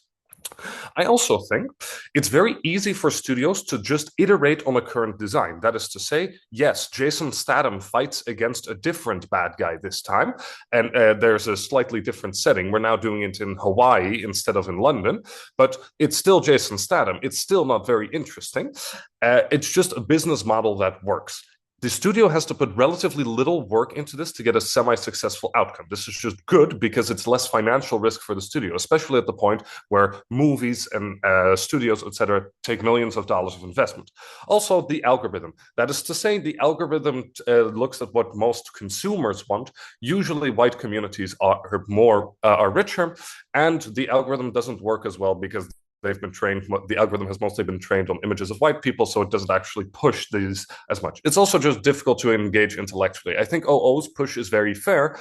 I also think it's very easy for studios to just iterate on a current design. That is to say, yes, Jason Statham fights against a different bad guy this time, and there's a slightly different setting. We're now doing it in Hawaii instead of in London, but it's still Jason Statham. It's still not very interesting. It's just a business model that works. The studio has to put relatively little work into this to get a semi-successful outcome. This is just good because it's less financial risk for the studio, especially at the point where movies and studios, etc., take millions of dollars of investment. Also, the algorithm. That is to say, the algorithm looks at what most consumers want. Usually, white communities are richer, and the algorithm doesn't work as well because the algorithm has mostly been trained on images of white people, so it doesn't actually push these as much. It's also just difficult to engage intellectually. I think OO's push is very fair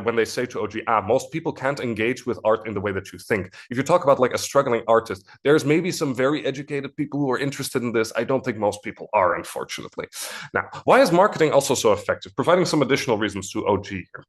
when they say to OG, most people can't engage with art in the way that you think. If you talk about like a struggling artist, there's maybe some very educated people who are interested in this. I don't think most people are, unfortunately. Now, why is marketing also so effective? Providing some additional reasons to OG here.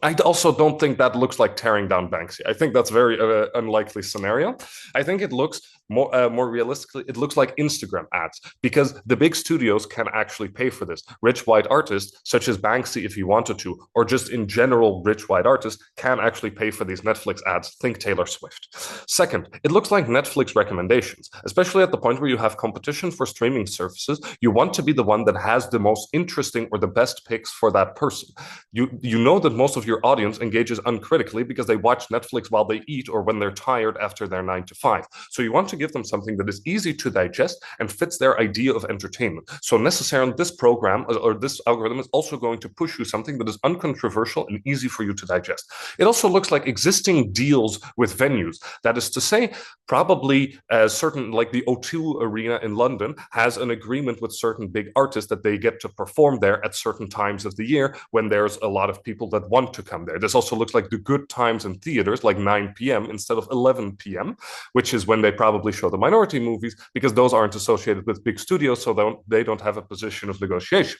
I also don't think that looks like tearing down Banksy. I think that's a very unlikely scenario. I think it looks more realistically, it looks like Instagram ads because the big studios can actually pay for this. Rich white artists, such as Banksy, if he wanted to, or just in general, rich white artists can actually pay for these Netflix ads. Think Taylor Swift. Second, it looks like Netflix recommendations, especially at the point where you have competition for streaming services. You want to be the one that has the most interesting or the best picks for that person. You know that most of your audience engages uncritically because they watch Netflix while they eat or when they're tired after their 9 to 5. So you want to give them something that is easy to digest and fits their idea of entertainment. So necessarily this program or this algorithm is also going to push you something that is uncontroversial and easy for you to digest. It also looks like existing deals with venues. That is to say, probably certain, like the O2 Arena in London has an agreement with certain big artists that they get to perform there at certain times of the year when there's a lot of people that want to come there. This also looks like the good times in theaters, like 9 p.m. instead of 11 p.m., which is when they probably show the minority movies because those aren't associated with big studios, so they don't have a position of negotiation.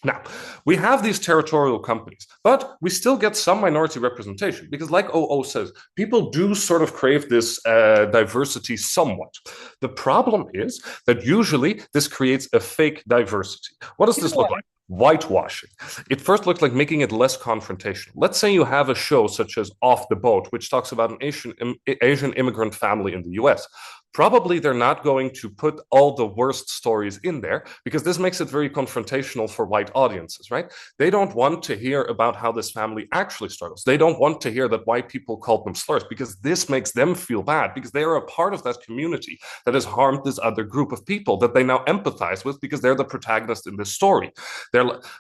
Now, we have these territorial companies, but we still get some minority representation because, like OO says, people do sort of crave this diversity somewhat. The problem is that usually this creates a fake diversity. What does this look like? Whitewashing. It first looks like making it less confrontational. Let's say you have a show such as Off the Boat, which talks about an Asian immigrant family in the US. Probably they're not going to put all the worst stories in there because this makes it very confrontational for white audiences, right? They don't want to hear about how this family actually struggles. They don't want to hear that white people called them slurs because this makes them feel bad because they are a part of that community that has harmed this other group of people that they now empathize with because they're the protagonist in this story.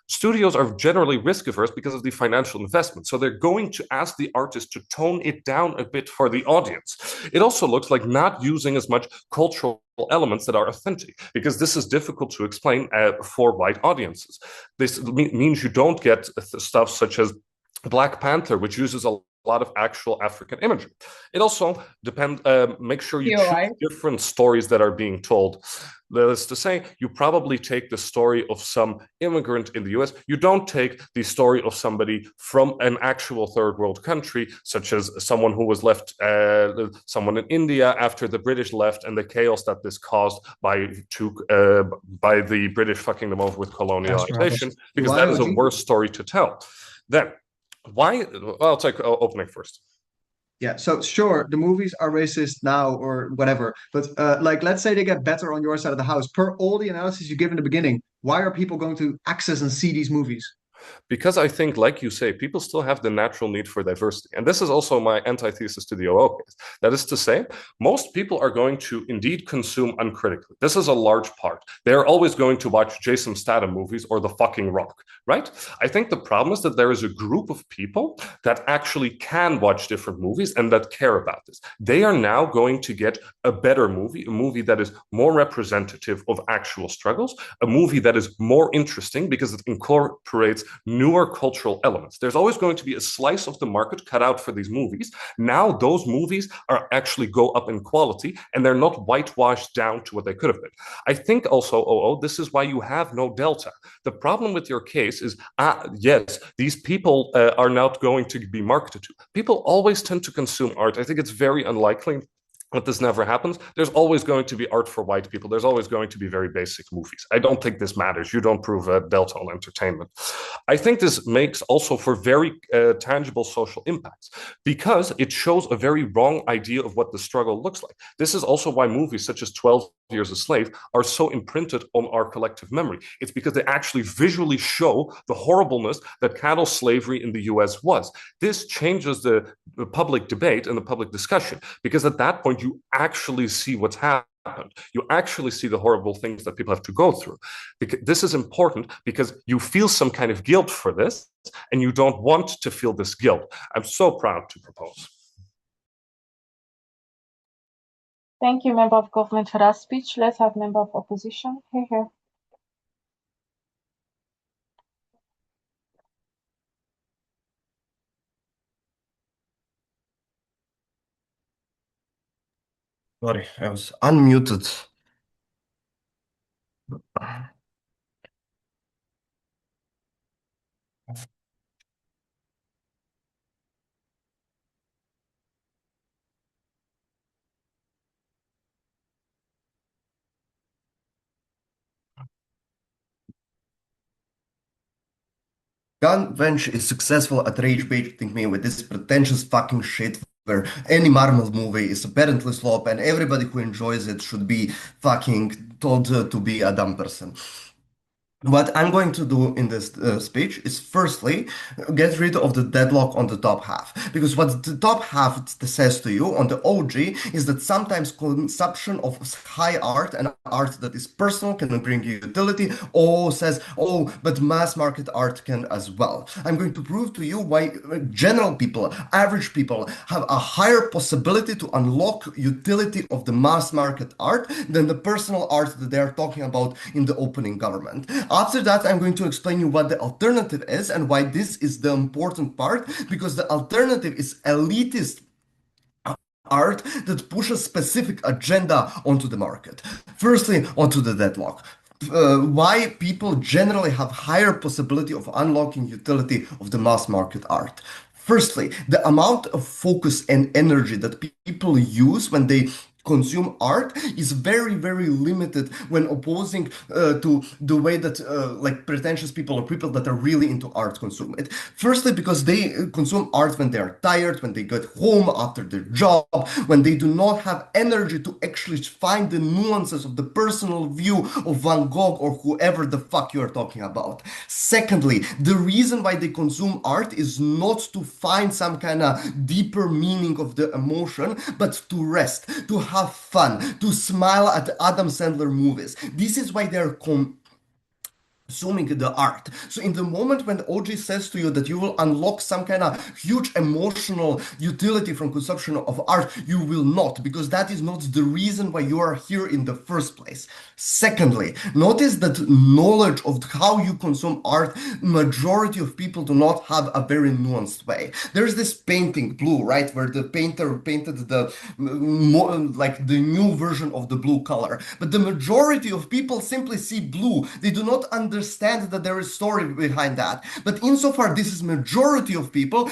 Studios are generally risk averse because of the financial investment. So they're going to ask the artist to tone it down a bit for the audience. It also looks like not using as much cultural elements that are authentic because this is difficult to explain for white audiences. This means you don't get stuff such as Black Panther, which uses a lot of actual African imagery. It also make sure you choose different stories that are being told. That is to say, you probably take the story of some immigrant in the US. You don't take the story of somebody from an actual third world country, such as someone who was left, someone in India after the British left and the chaos that this caused by the British fucking them over with colonialization, because that is a worse story to tell. Then, why? Well, I'll take opening first. Yeah, so sure, the movies are racist now or whatever, but like let's say they get better on your side of the house. Per all the analysis you give in the beginning, why are people going to access and see these movies? Because I think, like you say, people still have the natural need for diversity. And this is also my antithesis to the OO case. That is to say, most people are going to indeed consume uncritically. This is a large part. They're always going to watch Jason Statham movies or The Fucking Rock, right? I think the problem is that there is a group of people that actually can watch different movies and that care about this. They are now going to get a better movie, a movie that is more representative of actual struggles, a movie that is more interesting because it incorporates newer cultural elements. There's always going to be a slice of the market cut out for these movies. Now those movies are actually go up in quality and they're not whitewashed down to what they could have been. I think also, this is why you have no delta. The problem with your case is, yes, these people are not going to be marketed to. People always tend to consume art. I think it's very unlikely but this never happens. There's always going to be art for white people. There's always going to be very basic movies. I don't think this matters. You don't prove a delta on entertainment. I think this makes also for very tangible social impacts because it shows a very wrong idea of what the struggle looks like. This is also why movies such as 12 Years a Slave are so imprinted on our collective memory. It's because they actually visually show the horribleness that chattel slavery in the US was. This changes the public debate and the public discussion because at that point you actually see what's happened. You actually see the horrible things that people have to go through. This is important because you feel some kind of guilt for this and you don't want to feel this guilt. I'm so proud to propose. Thank you, Member of Government, for that speech. Let's have Member of Opposition. Here. Sorry, I was unmuted. Gun Venge is successful at rage baiting me with this pretentious fucking shit where any Marvel movie is apparently slop and everybody who enjoys it should be fucking told to be a dumb person. What I'm going to do in this speech is firstly get rid of the deadlock on the top half. Because what the top half says to you on the OG is that sometimes consumption of high art and art that is personal can bring you utility, or says, oh, but mass market art can as well. I'm going to prove to you why general people, average people, have a higher possibility to unlock utility of the mass market art than the personal art that they are talking about in the opening government. After that, I'm going to explain you what the alternative is and why this is the important part, because the alternative is elitist art that pushes specific agenda onto the market. Firstly, onto the deadlock. Why people generally have higher possibility of unlocking utility of the mass market art. Firstly, the amount of focus and energy that people use when they consume art is very, very limited when opposing to the way that like pretentious people or people that are really into art consume it. Firstly, because they consume art when they are tired, when they get home after their job, when they do not have energy to actually find the nuances of the personal view of Van Gogh or whoever the fuck you are talking about. Secondly, the reason why they consume art is not to find some kind of deeper meaning of the emotion, but to rest, to have fun, to smile at Adam Sandler movies. This is why they're consuming the art. So in the moment when OG says to you that you will unlock some kind of huge emotional utility from consumption of art, you will not, because that is not the reason why you are here in the first place. Secondly, notice that knowledge of how you consume art, majority of people do not have a very nuanced way. There's this painting, Blue, right, where the painter painted the like the new version of the blue color. But the majority of people simply see blue. They do not understand that there is story behind that. But insofar this is majority of people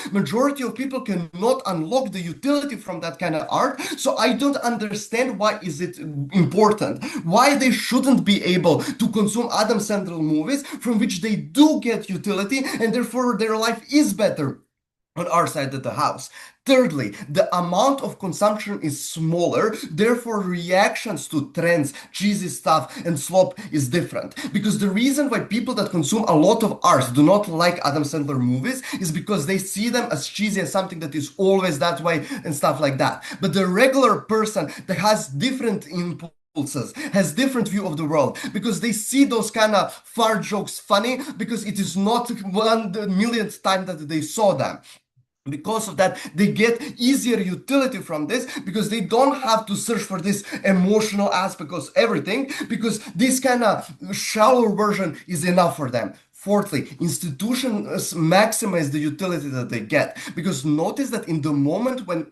cannot unlock the utility from that kind of art. So I don't understand why is it important, why they shouldn't be able to consume Adam Sandler movies from which they do get utility and therefore their life is better on our side of the house. Thirdly, the amount of consumption is smaller, therefore reactions to trends, cheesy stuff, and slop is different. Because the reason why people that consume a lot of art do not like Adam Sandler movies is because they see them as cheesy and something that is always that way and stuff like that. But the regular person that has different impulses, has different view of the world, because they see those kind of fart jokes funny because it is not 1,000,000th time that they saw them. Because of that, they get easier utility from this because they don't have to search for this emotional aspect of everything, because this kind of shallow version is enough for them. Fourthly, institutions maximize the utility that they get, because notice that in the moment when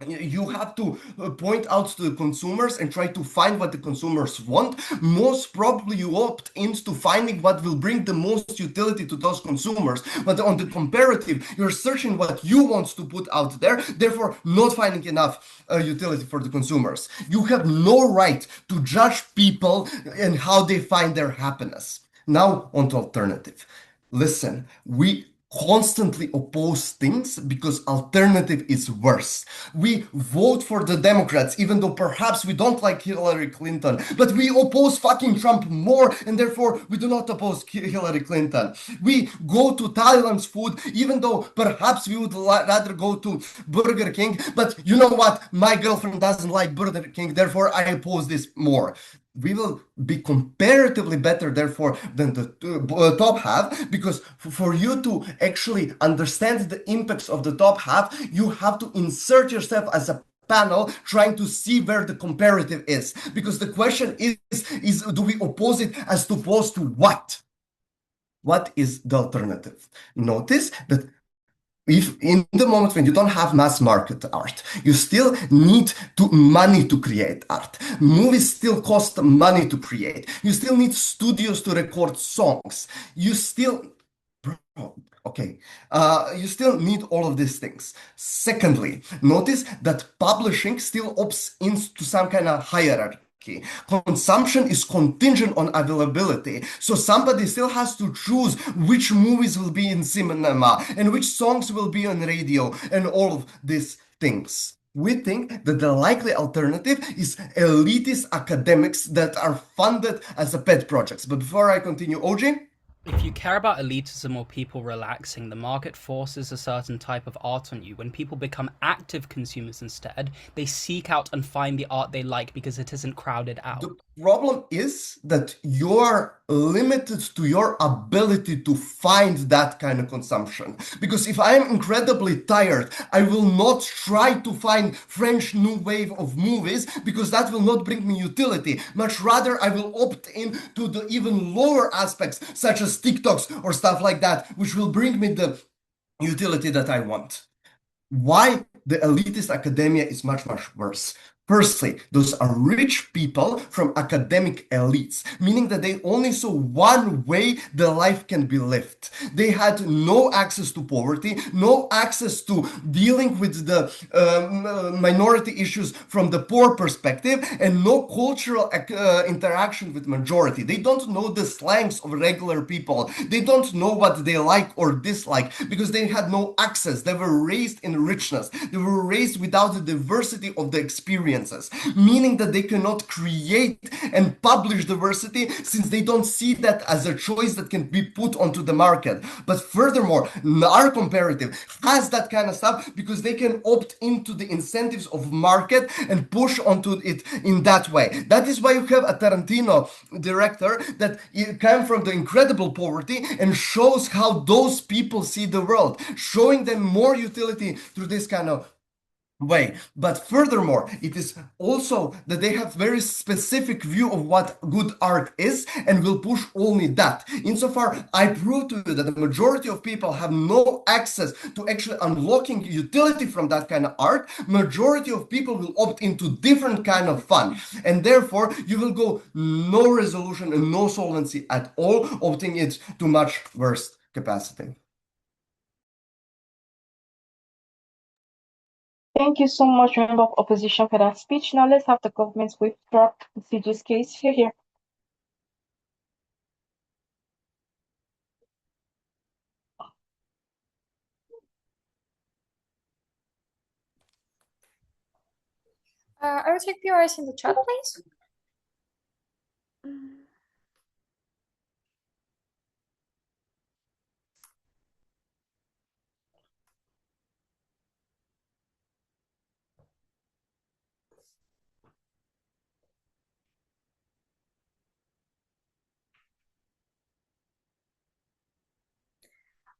You have to point out to the consumers and try to find what the consumers want. Most probably you opt into finding what will bring the most utility to those consumers. But on the comparative, you're searching what you want to put out there, therefore not finding enough utility for the consumers. You have no right to judge people and how they find their happiness. Now on to alternative. Listen, we constantly oppose things because alternative is worse. We vote for the Democrats even though perhaps we don't like Hillary Clinton, but we oppose fucking Trump more and therefore we do not oppose Hillary Clinton. We go to Thailand's food even though perhaps we would rather go to Burger King, but you know what? My girlfriend doesn't like Burger King, therefore I oppose this more. We will be comparatively better, therefore, than the top half, because for you to actually understand the impacts of the top half, you have to insert yourself as a panel trying to see where the comparative is. Because the question is do we oppose it as opposed to what? What is the alternative? Notice that if in the moment when you don't have mass market art, you still need money to create art. Movies still cost money to create. You still need studios to record songs. You still, okay, you still need all of these things. Secondly, notice that publishing still opts into some kind of hierarchy. Consumption is contingent on availability, so somebody still has to choose which movies will be in cinema and which songs will be on radio and all of these things. We think that the likely alternative is elitist academics that are funded as a pet projects. But before I continue, OJ? If you care about elitism or people relaxing, the market forces a certain type of art on you. When people become active consumers instead, they seek out and find the art they like because it isn't crowded out. The problem is that you're limited to your ability to find that kind of consumption. Because if I'm incredibly tired, I will not try to find French new wave of movies because that will not bring me utility. Much rather, I will opt in to the even lower aspects, such as TikToks or stuff like that, which will bring me the utility that I want. Why the elitist academia is much, much worse. Firstly, those are rich people from academic elites, meaning that they only saw one way the life can be lived. They had no access to poverty, no access to dealing with the minority issues from the poor perspective, and no cultural interaction with majority. They don't know the slangs of regular people. They don't know what they like or dislike because they had no access. They were raised in richness. They were raised without the diversity of the experiences, meaning that they cannot create and publish diversity since they don't see that as a choice that can be put onto the market. But furthermore, our comparative has that kind of stuff because they can opt into the incentives of market and push onto it in that way. That is why you have a Tarantino director that came from the incredible poverty and shows how those people see the world, showing them more utility through this kind of way. But furthermore, it is also that they have very specific view of what good art is and will push only that. Insofar, I prove to you that the majority of people have no access to actually unlocking utility from that kind of art. Majority of people will opt into different kind of fun. And therefore, you will go no resolution and no solvency at all, opting it to much worse capacity. Thank you so much, member of opposition, for that speech. Now let's have the government withdraw CG's case. Here. I will take PRS in the chat, please.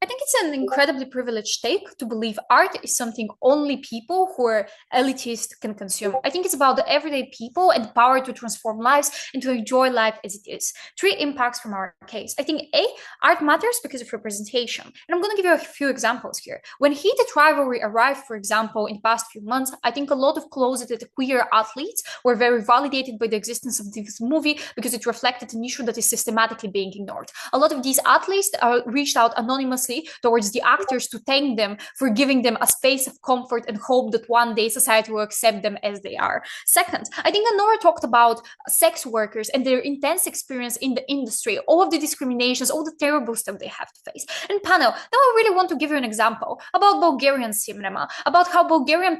I think it's an incredibly privileged take to believe art is something only people who are elitist can consume. I think it's about the everyday people and the power to transform lives and to enjoy life as it is. 3 impacts from our case. I think A, art matters because of representation. And I'm going to give you a few examples here. When heated rivalry arrived, for example, in the past few months, I think a lot of closeted queer athletes were very validated by the existence of this movie because it reflected an issue that is systematically being ignored. A lot of these athletes reached out anonymously towards the actors to thank them for giving them a space of comfort and hope that one day society will accept them as they are. Second, I think Anora talked about sex workers and their intense experience in the industry, all of the discriminations, all the terrible stuff they have to face. And Panel, now I really want to give you an example about Bulgarian cinema, about how Bulgarian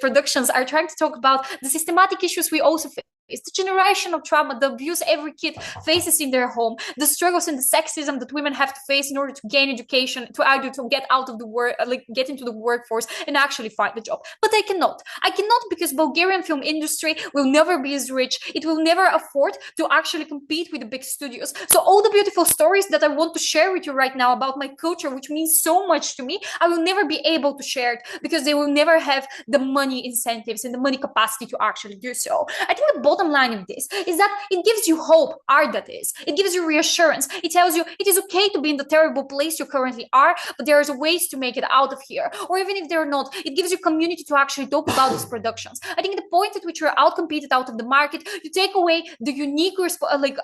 productions are trying to talk about the systematic issues we also face. It's the generational trauma, the abuse every kid faces in their home, the struggles and the sexism that women have to face in order to gain education, to either to get out of the work, get into the workforce and actually find the job. But I cannot because Bulgarian film industry will never be as rich. It will never afford to actually compete with the big studios. So all the beautiful stories that I want to share with you right now about my culture, which means so much to me, I will never be able to share it because they will never have the money incentives and the money capacity to actually do so. I think the bottom line of this is that it gives you hope, art that is. It gives you reassurance. It tells you it is okay to be in the terrible place you currently are, but there are ways to make it out of here. Or even if they're not, it gives you community to actually talk about these productions. I think the point at which you're outcompeted out of the market, you take away the unique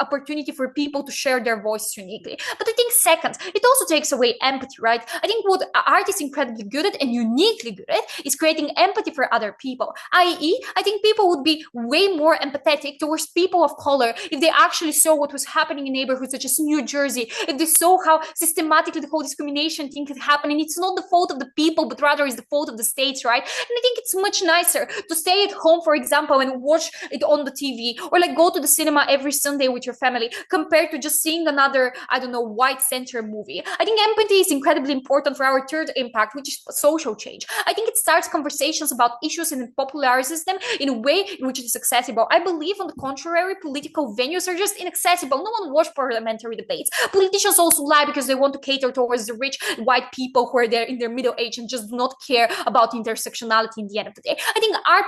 opportunity for people to share their voice uniquely. But I think second, it also takes away empathy, right? I think what art is incredibly good at and uniquely good at is creating empathy for other people. I.e., I think people would be way more empathetic towards people of color if they actually saw what was happening in neighborhoods such as New Jersey, if they saw how systematically the whole discrimination thing could happen, and it's not the fault of the people, but rather it's the fault of the states, right? And I think it's much nicer to stay at home, for example, and watch it on the TV, or go to the cinema every Sunday with your family, compared to just seeing another, I don't know, white center movie. I think empathy is incredibly important for our third impact, which is social change. I think it starts conversations about issues and popularizes them in a way in which it is accessible. I believe, on the contrary, political venues are just inaccessible. No one watches parliamentary debates. Politicians also lie because they want to cater towards the rich white people who are there in their middle age and just do not care about intersectionality in the end of the day. I think art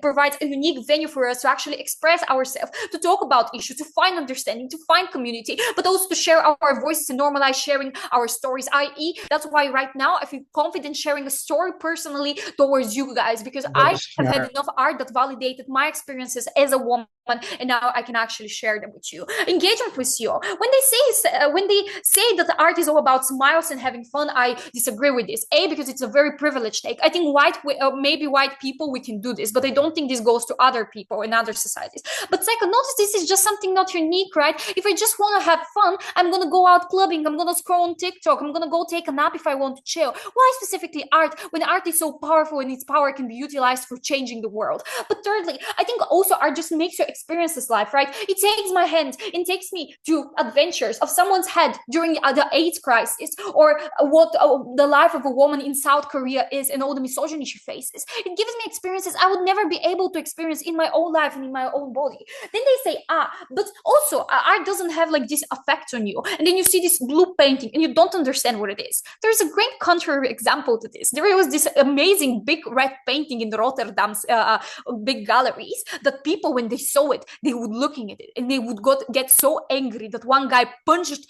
provides a unique venue for us to actually express ourselves, to talk about issues, to find understanding, to find community, but also to share our voices and normalize sharing our stories, i.e. that's why right now I feel confident sharing a story personally towards you guys, because I have had enough art that validated my experiences as a woman, and now I can actually share them with you. Engagement with you. When they say that art is all about smiles and having fun, I disagree with this. A, because it's a very privileged take. I think maybe white people, we can do this, but I don't think this goes to other people in other societies. But second, notice this is just something not unique, right? If I just want to have fun, I'm going to go out clubbing, I'm going to scroll on TikTok, I'm going to go take a nap if I want to chill. Why specifically art, when art is so powerful and its power can be utilized for changing the world? But thirdly, I think also art just makes you experience this life, right? It takes my hand and takes me to adventures of someone's head during the AIDS crisis, or what the life of a woman in South Korea is and all the misogyny she faces. It gives me experiences I would never be able to experience in my own life and in my own body. Then they say, but also art doesn't have this effect on you. And then you see this blue painting and you don't understand what it is. There's a great contrary example to this. There was this amazing big red painting in Rotterdam's big galleries that people, when they saw it, they would looking at it and they would get so angry that one guy punched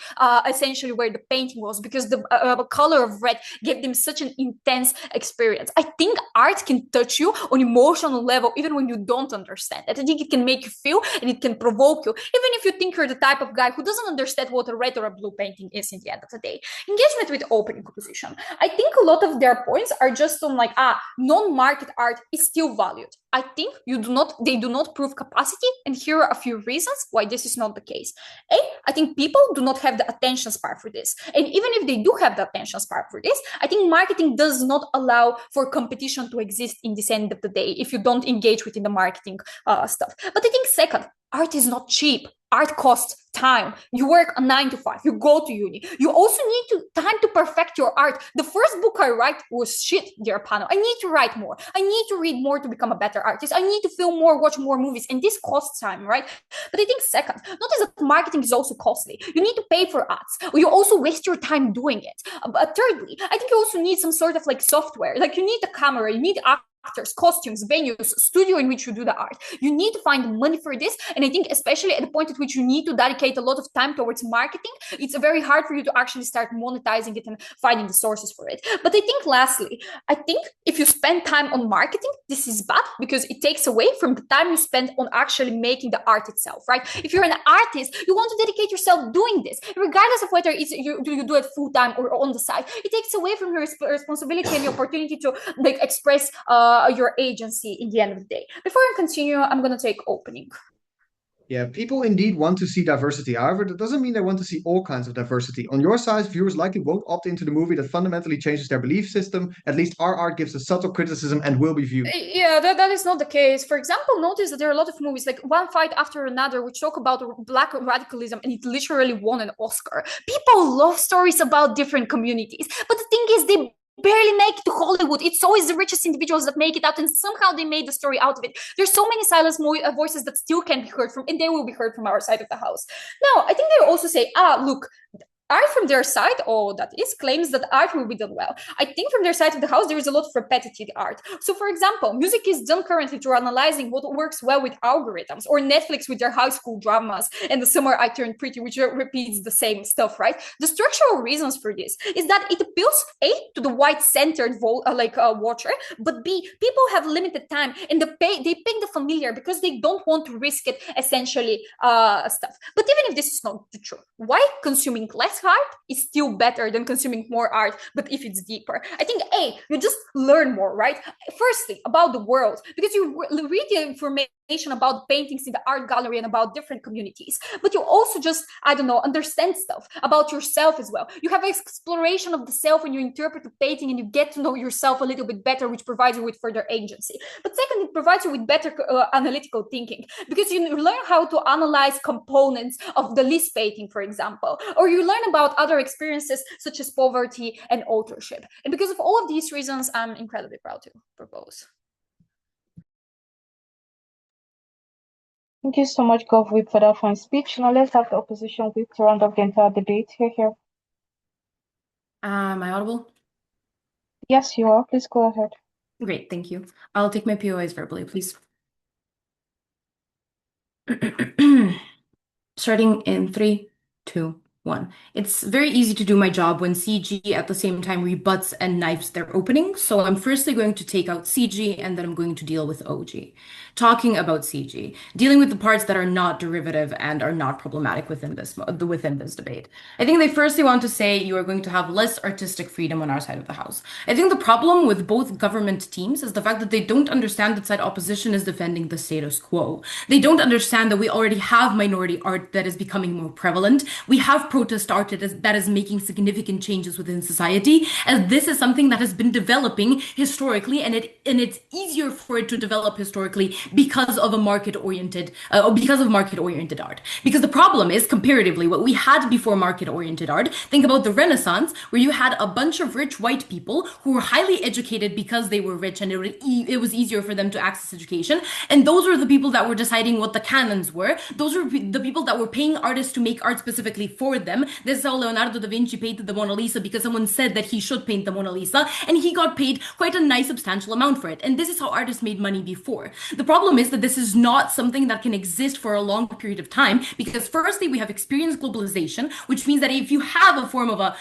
essentially where the painting was, because the color of red gave them such an intense experience. I think art can touch you on emotional level even when you don't understand it. I think it can make you feel and it can provoke you, even if you think you're the type of guy who doesn't understand what a red or a blue painting is in the end of the day. Engagement with open composition. I think a lot of their points are just on non-market art is still valued. I think they do not prove capacity, and here are a few reasons why this is not the case. A, I think people do not have the attention span for this. And even if they do have the attention span for this, I think marketing does not allow for competition to exist in this end of the day if you don't engage within the marketing stuff. But I think second, art is not cheap. Art costs time. You work a 9 to 5. You go to uni. You also need time to perfect your art. The first book I write was shit, dear panel. I need to write more. I need to read more to become a better artist. I need to film more, watch more movies. And this costs time, right? But I think second, notice that marketing is also costly. You need to pay for ads. Or you also waste your time doing it. But thirdly, I think you also need some sort of like software. Like you need a camera, you need actors, costumes, venues, studio in which you do the art. You need to find money for this. And I think especially at the point at which you need to dedicate a lot of time towards marketing, it's very hard for you to actually start monetizing it and finding the sources for it. But I think lastly, I think if you spend time on marketing, this is bad because it takes away from the time you spend on actually making the art itself, right? If you're an artist, you want to dedicate yourself doing this, regardless of whether you do it full time or on the side. It takes away from your responsibility and the opportunity to like express your agency in the end of the day. Before I continue, I'm going to take opening. Yeah, people indeed want to see diversity. However, that doesn't mean they want to see all kinds of diversity. On your side, viewers likely won't opt into the movie that fundamentally changes their belief system. At least our art gives a subtle criticism and will be viewed. Yeah, that is not the case. For example, notice that there are a lot of movies, like One Fight After Another, which talk about black radicalism, and it literally won an Oscar. People love stories about different communities. But the thing is, they barely make it to Hollywood. It's always the richest individuals that make it out, and somehow they made the story out of it. There's so many silenced voices that still can be heard from, and they will be heard from our side of the house. Now, I think they also say, look, art from their side, that is, claims that art will be done well. I think from their side of the house, there is a lot of repetitive art. So, for example, music is done currently through analyzing what works well with algorithms, or Netflix with their high school dramas, and The Summer I Turned Pretty, which repeats the same stuff, right? The structural reasons for this is that it appeals, A, to the white-centered watcher, but B, people have limited time, and they pick the familiar because they don't want to risk it, essentially, stuff. But even if this is not the truth, why consuming less art is still better than consuming more art, but if it's deeper? I think you just learn more, right? Firstly, about the world, because you read the information about paintings in the art gallery and about different communities, but you also just, understand stuff about yourself as well. You have exploration of the self when you interpret the painting, and you get to know yourself a little bit better, which provides you with further agency. But second, it provides you with better analytical thinking, because you learn how to analyze components of the Lis painting, for example, or you learn about other experiences such as poverty and authorship. And because of all of these reasons, I'm incredibly proud to propose. Thank you so much, Gov Whip, for that fine speech. Now let's have the opposition whip to round off the entire debate. Here. Am I audible? Yes, you are. Please go ahead. Great, thank you. I'll take my POIs verbally, please. Starting in 3, 2, 1. It's very easy to do my job when CG at the same time rebuts and knives their opening. So I'm firstly going to take out CG, and then I'm going to deal with OG. Talking about CG, dealing with the parts that are not derivative and are not problematic within this debate. I think they firstly want to say you are going to have less artistic freedom on our side of the house. I think the problem with both government teams is the fact that they don't understand that side opposition is defending the status quo. They don't understand that we already have minority art that is becoming more prevalent. We have protest art that is making significant changes within society, and this is something that has been developing historically, and it's easier for it to develop historically because of market-oriented art. Because the problem is, comparatively, what we had before market-oriented art, think about the Renaissance, where you had a bunch of rich white people who were highly educated because they were rich, and it was easier for them to access education, and those were the people that were deciding what the canons were. Those were the people that were paying artists to make art specifically for them. This is how Leonardo da Vinci painted the Mona Lisa, because someone said that he should paint the Mona Lisa, and he got paid quite a nice substantial amount for it. And this is how artists made money before. The problem is that this is not something that can exist for a long period of time, because firstly, we have experienced globalization, which means that if you have a form of a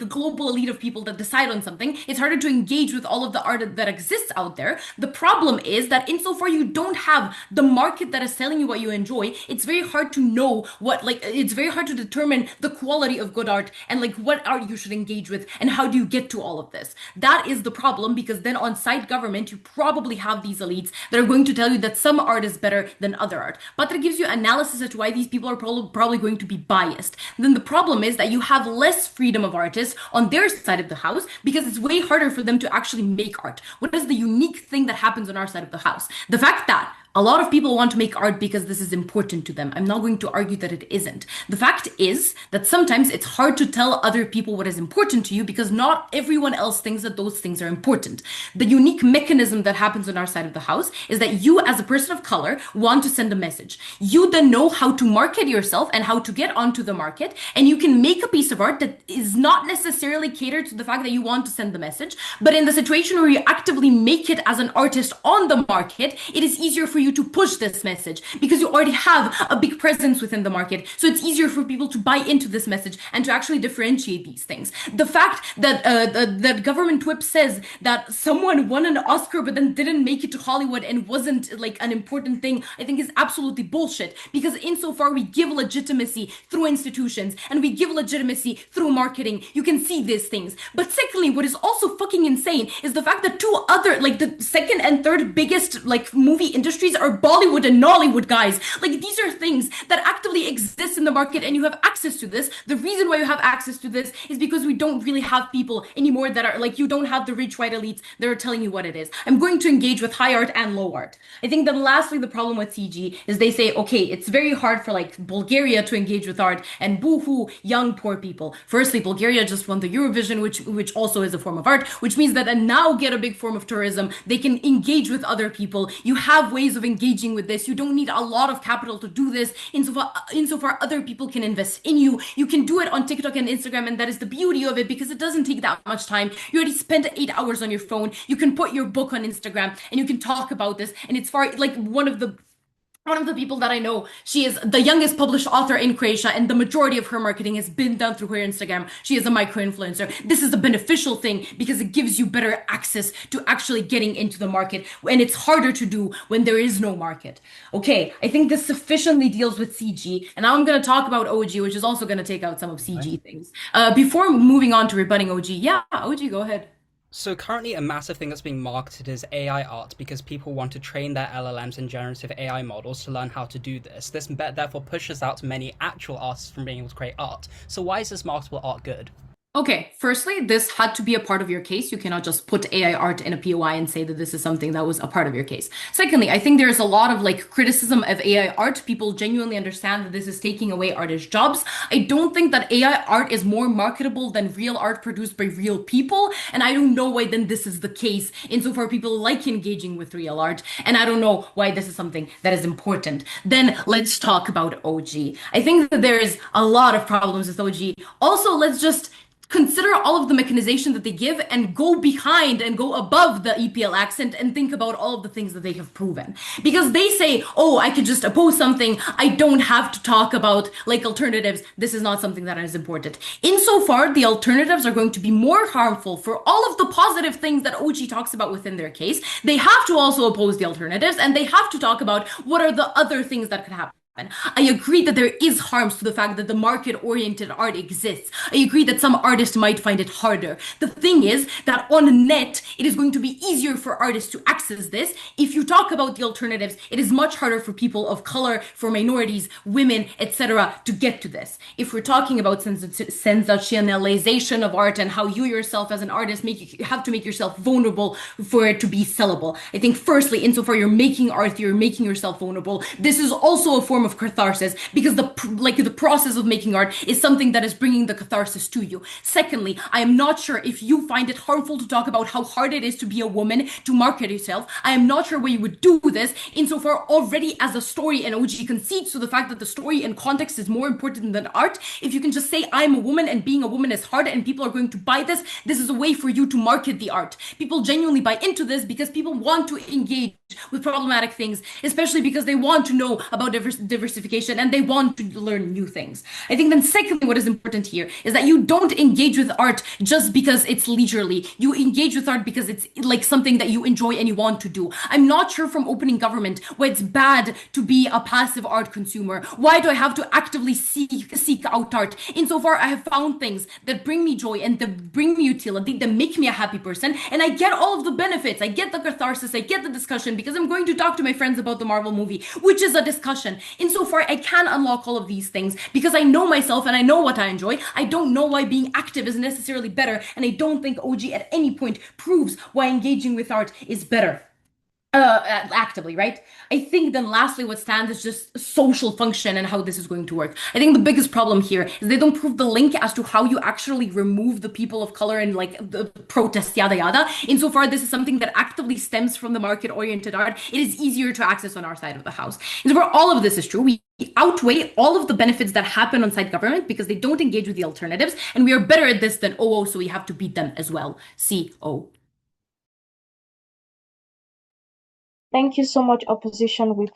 global elite of people that decide on something, it's harder to engage with all of the art that exists out there. The problem is that insofar you don't have the market that is selling you what you enjoy, it's very hard to know it's very hard to determine the quality of good art and what art you should engage with, and how do you get to all of this. That is the problem, because then on side government, you probably have these elites that are going to tell you that some art is better than other art. But it gives you analysis as to why these people are probably going to be biased. Then the problem is that you have less freedom of artists on their side of the house, because it's way harder for them to actually make art. What is the unique thing that happens on our side of the house? The fact that A lot of people want to make art because this is important to them. I'm not going to argue that it isn't. The fact is that sometimes it's hard to tell other people what is important to you because not everyone else thinks that those things are important. The unique mechanism that happens on our side of the house is that you, as a person of color, want to send a message. You then know how to market yourself and how to get onto the market, and you can make a piece of art that is not necessarily catered to the fact that you want to send the message, but in the situation where you actively make it as an artist on the market, it is easier for you to push this message because you already have a big presence within the market. So it's easier for people to buy into this message and to actually differentiate these things. The fact that that government whip says that someone won an Oscar but then didn't make it to Hollywood and wasn't like an important thing, I think is absolutely bullshit, because insofar we give legitimacy through institutions and we give legitimacy through marketing, you can see these things. But secondly, what is also fucking insane is the fact that two other, like the second and third biggest like movie industries are Bollywood and Nollywood, guys. Like these are things that actively exist in the market and you have access to this. The reason why you have access to this is because we don't really have people anymore that are like, you don't have the rich white elites that are telling you what it is. I'm going to engage with high art and low art. I think that lastly, the problem with CG is they say, okay, it's very hard for like Bulgaria to engage with art and boo-hoo, young poor people. Firstly, Bulgaria just won the Eurovision, which also is a form of art, which means that and now get a big form of tourism. They can engage with other people. You have ways of engaging with this. You don't need a lot of capital to do this. Insofar other people can invest in you. You can do it on TikTok and Instagram, and that is the beauty of it because it doesn't take that much time. You already spent 8 hours on your phone. You can put your book on Instagram and you can talk about this. And it's far like one of the people that I know, she is the youngest published author in Croatia, and the majority of her marketing has been done through her Instagram. She is a micro-influencer. This is a beneficial thing because it gives you better access to actually getting into the market, and it's harder to do when there is no market. Okay, I think this sufficiently deals with CG, and now I'm going to talk about OG, which is also going to take out some of CG things. Before moving on to rebutting OG, yeah, OG, go ahead. So currently a massive thing that's being marketed is AI art because people want to train their LLMs and generative AI models to learn how to do this. This therefore pushes out many actual artists from being able to create art. So why is this marketable art good? Okay, firstly, this had to be a part of your case. You cannot just put AI art in a POI and say that this is something that was a part of your case. Secondly, I think there's a lot of like criticism of AI art. People genuinely understand that this is taking away artists' jobs. I don't think that AI art is more marketable than real art produced by real people. And I don't know why then this is the case insofar people like engaging with real art. And I don't know why this is something that is important. Then let's talk about OG. I think that there is a lot of problems with OG. Also, let's just consider all of the mechanization that they give and go behind and go above the EPL accent and think about all of the things that they have proven. Because they say, oh, I could just oppose something. I don't have to talk about like alternatives. This is not something that is important. Insofar, the alternatives are going to be more harmful for all of the positive things that OG talks about within their case. They have to also oppose the alternatives, and they have to talk about what are the other things that could happen. I agree that there is harms to the fact that the market-oriented art exists. I agree that some artists might find it harder. The thing is that on net, it is going to be easier for artists to access this. If you talk about the alternatives, it is much harder for people of color, for minorities, women, etc. to get to this. If we're talking about sensationalization of art and how you yourself as an artist have to make yourself vulnerable for it to be sellable, I think firstly, insofar you're making art, you're making yourself vulnerable. This is also a form of catharsis because the process of making art is something that is bringing the catharsis to you. Secondly, I am not sure if you find it harmful to talk about how hard it is to be a woman, to market yourself. I am not sure why you would do this insofar already as a story, and OG concedes to the fact that the story and context is more important than art. If you can just say I'm a woman and being a woman is hard and people are going to buy this, this is a way for you to market the art. People genuinely buy into this because people want to engage with problematic things, especially because they want to know about diversification and they want to learn new things. I think then secondly, what is important here is that you don't engage with art just because it's leisurely. You engage with art because it's like something that you enjoy and you want to do. I'm not sure from opening government why it's bad to be a passive art consumer. Why do I have to actively seek out art? Insofar I have found things that bring me joy and that bring me utility, that make me a happy person, and I get all of the benefits. I get the catharsis, I get the discussion because I'm going to talk to my friends about the Marvel movie, which is a discussion. Insofar, I can unlock all of these things because I know myself and I know what I enjoy. I don't know why being active is necessarily better, and I don't think OG at any point proves why engaging with art is better. Actively, right? I think then lastly what stands is just social function and how this is going to work. I think the biggest problem here is they don't prove the link as to how you actually remove the people of color and like the protests, yada yada. Insofar, this is something that actively stems from the market-oriented art. It is easier to access on our side of the house. Insofar, all of this is true. We outweigh all of the benefits that happen on site government because they don't engage with the alternatives, and we are better at this than OO, so we have to beat them as well. CO. Thank you so much, Opposition Whip.